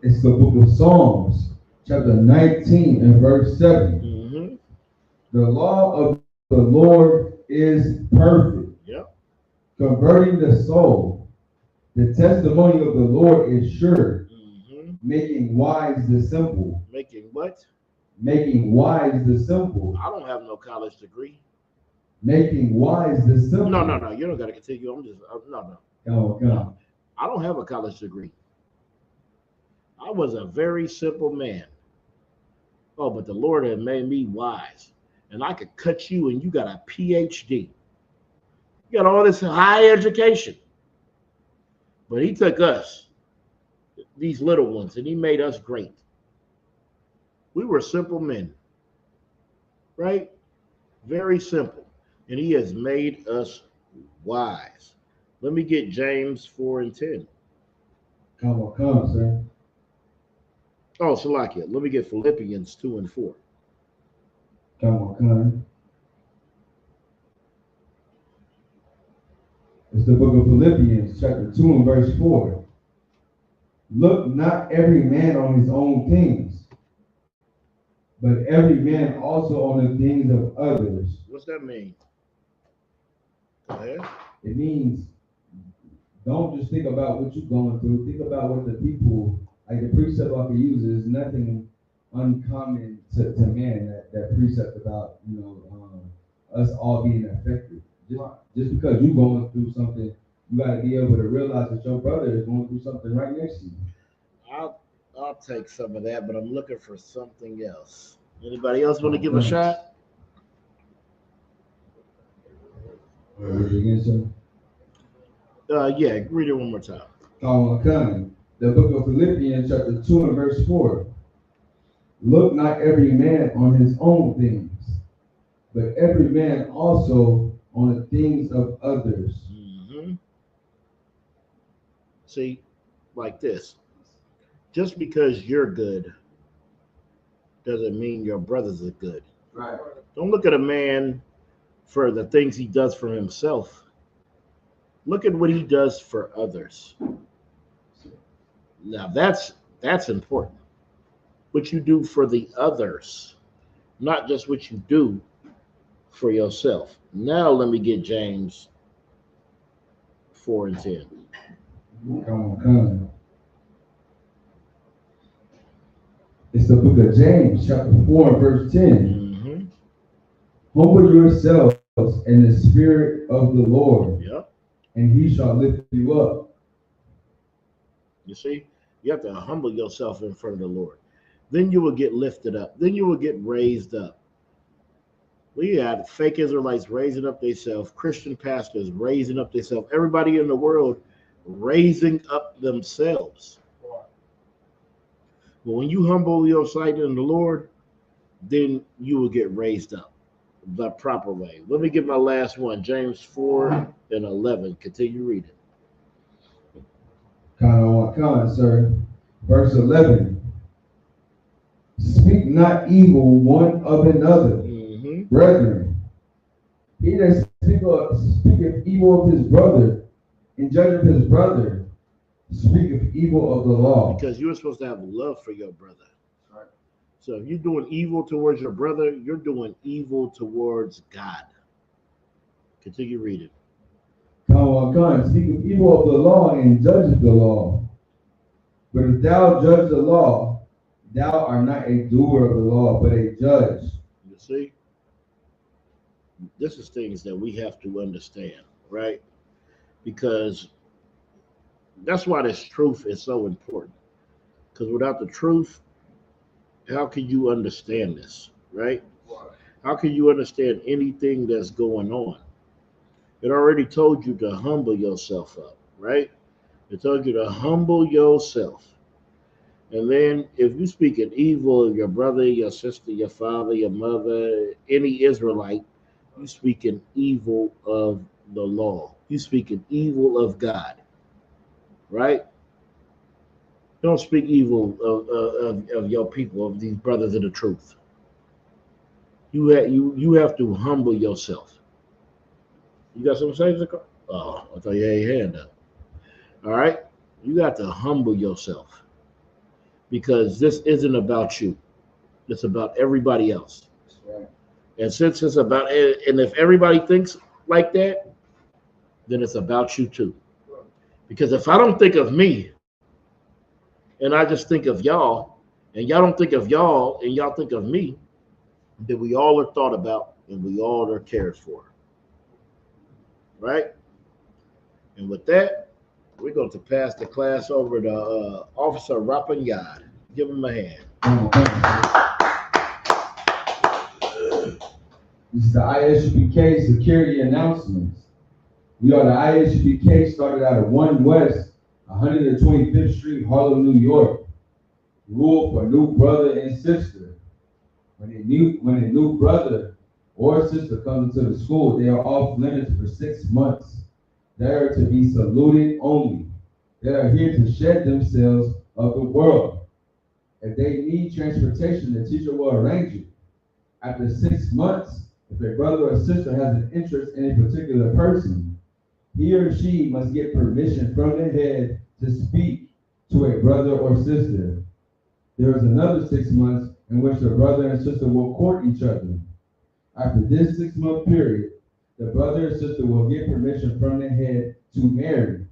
It's the book of Psalms, chapter 19 and verse 7. Mm-hmm. The law of the Lord is perfect, Yep. converting the soul. The testimony of the Lord is sure, making wise the simple. Making what? Making wise the simple. I don't have no college degree. Making wise the simple. No. You don't got to continue. I'm just no. Come on. I don't have a college degree. I was a very simple man. Oh, but the Lord had made me wise. And I could cut you and you got a PhD. You got all this high education. But he took us, these little ones, and he made us great. We were simple men, right? Very simple. And he has made us wise. Let me get James 4 and 10. Come on, sir. Oh, Salakia. Let me get Philippians 2 and 4. Come on. It's the book of Philippians, chapter 2 and verse 4. Look not every man on his own things, but every man also on the things of others. What's that mean? Go ahead. It means don't just think about what you're going through. Think about what the people, like the precept I could use is nothing uncommon to man, that precept about, us all being affected. Just because you're going through something, you got to be able to realize that your brother is going through something right next to you. I'll take some of that, but I'm looking for something else. Anybody else want to give a shot? Yeah, read it one more time. The book of Philippians, chapter 2 and verse 4. Look not every man on his own things, but every man also on the things of others. Mm-hmm. See, like this. Just because you're good doesn't mean your brothers are good. Right. Don't look at a man for the things he does for himself. Look at what he does for others. Now that's important. What you do for the others, not just what you do for yourself. Now let me get James 4 and 10. Come on. It's the book of James, chapter 4 and verse 10. Mm-hmm. Humble yourselves in the spirit of the Lord, and he shall lift you up. You see, you have to humble yourself in front of the Lord. Then you will get lifted up. Then you will get raised up. We had fake Israelites raising up themselves, Christian pastors raising up themselves, everybody in the world raising up themselves. But when you humble yourself in the Lord, then you will get raised up the proper way. Let me get my last one, James 4 and 11. Continue reading. Come on, sir. Verse 11. Speak not evil one of another, brethren. He that speaketh evil of his brother and judgeth his brother speaketh evil of the law. Because you're supposed to have love for your brother. Right. So if you're doing evil towards your brother, you're doing evil towards God. Continue reading. Come on. Speak of evil of the law and judge the law. But if thou judge the law, thou art not a doer of the law, but a judge. You see? This is things that we have to understand, right? Because that's why this truth is so important. Because without the truth, how can you understand this, right? How can you understand anything that's going on? It already told you to humble yourself up, right? It told you to humble yourself. And then if you speak an evil of your brother, your sister, your father, your mother, any Israelite, you speak an evil of the law. You speak an evil of God, right? Don't speak evil of your people, of these brothers of the truth. You have to humble yourself. You got something to say, Zakar? Oh, I thought you had your hand up. All right? You got to humble yourself because this isn't about you. It's about everybody else. Right. And since it's about, and if everybody thinks like that, then it's about you too. Because if I don't think of me, and I just think of y'all, and y'all don't think of y'all, and y'all think of me, then we all are thought about, and we all are cared for. Right? And with that, we're going to pass the class over to Officer Rapanyad. Give him a hand. This is the ISUPK security announcements. We are the ISUPK, started out of 1 West, 125th Street, Harlem, New York. Rule for new brother and sister. When a new brother or sister comes into the school, they are off limits for 6 months. They are to be saluted only. They are here to shed themselves of the world. If they need transportation, the teacher will arrange it. After 6 months, if a brother or sister has an interest in a particular person, he or she must get permission from the head to speak to a brother or sister. There is another 6 months in which the brother and sister will court each other. After this 6-month period, the brother and sister will get permission from the head to marry.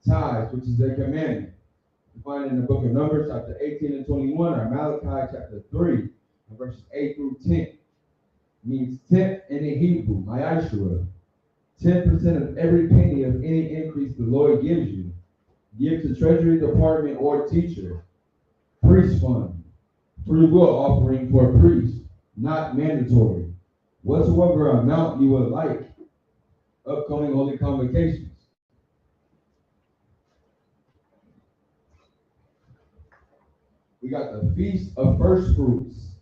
Ties, which is a commandment. You find it in the book of Numbers, chapter 18 and 21, or Malachi, chapter 3, verses 8 through 10. Means tenth in the Hebrew, Ma'ashura. 10% of every penny of any increase the Lord gives you. Give to Treasury Department or teacher. Priest fund. Free will offering for a priest, not mandatory. Whatsoever amount you would like. Upcoming holy convocations. We got the Feast of First Fruits.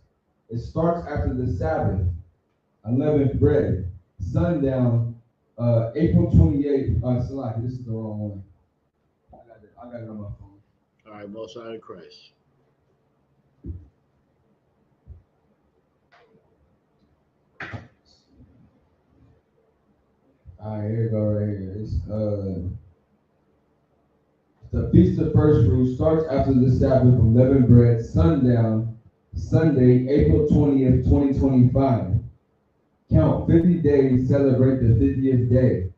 It starts after the Sabbath, unleavened bread, sundown, April 28th. Salaki, this is the wrong one. I got it on my phone. All right, Most High in Christ. All right, here we go right here. It's the Feast of First Fruits starts after the Sabbath, unleavened bread, sundown, Sunday, April 20th, 2025. Count 50 days, celebrate the 50th day.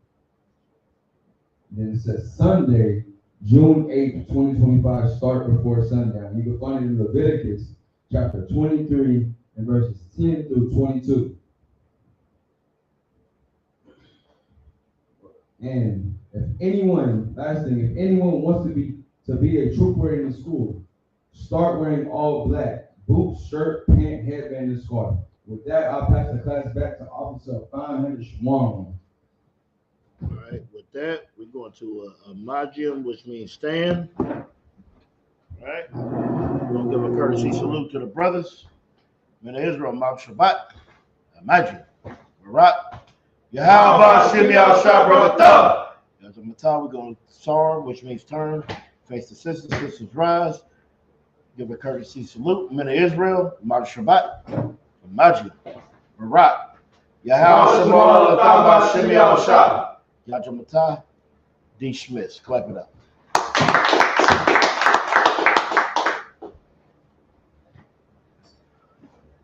Then it says Sunday, June 8th, 2025, start before sundown. You can find it in Leviticus chapter 23 and verses 10 through 22. And if anyone, last thing, if anyone wants to be a trooper in the school, start wearing all black, boots, shirt, pant, headband, and scarf. With that, I'll pass the class back to Officer 500 Shwan. All right, with that, we're going to a Majim, which means stand. All right, we're going to give a courtesy salute to the brothers. Men of Israel, Mount Shabbat, Majim, Barak, Yahweh, Shimi, Al-Shah, Brother. As a Matah, we're going to Sar, which means turn, face the sisters, sisters rise. Give a courtesy salute. Men of Israel, Mount Shabbat, Majid, Barak, Yahweh, Shema, Lataba, Shimi, Al-Shah, Yajamatah, D. Schmitz. Clap it up.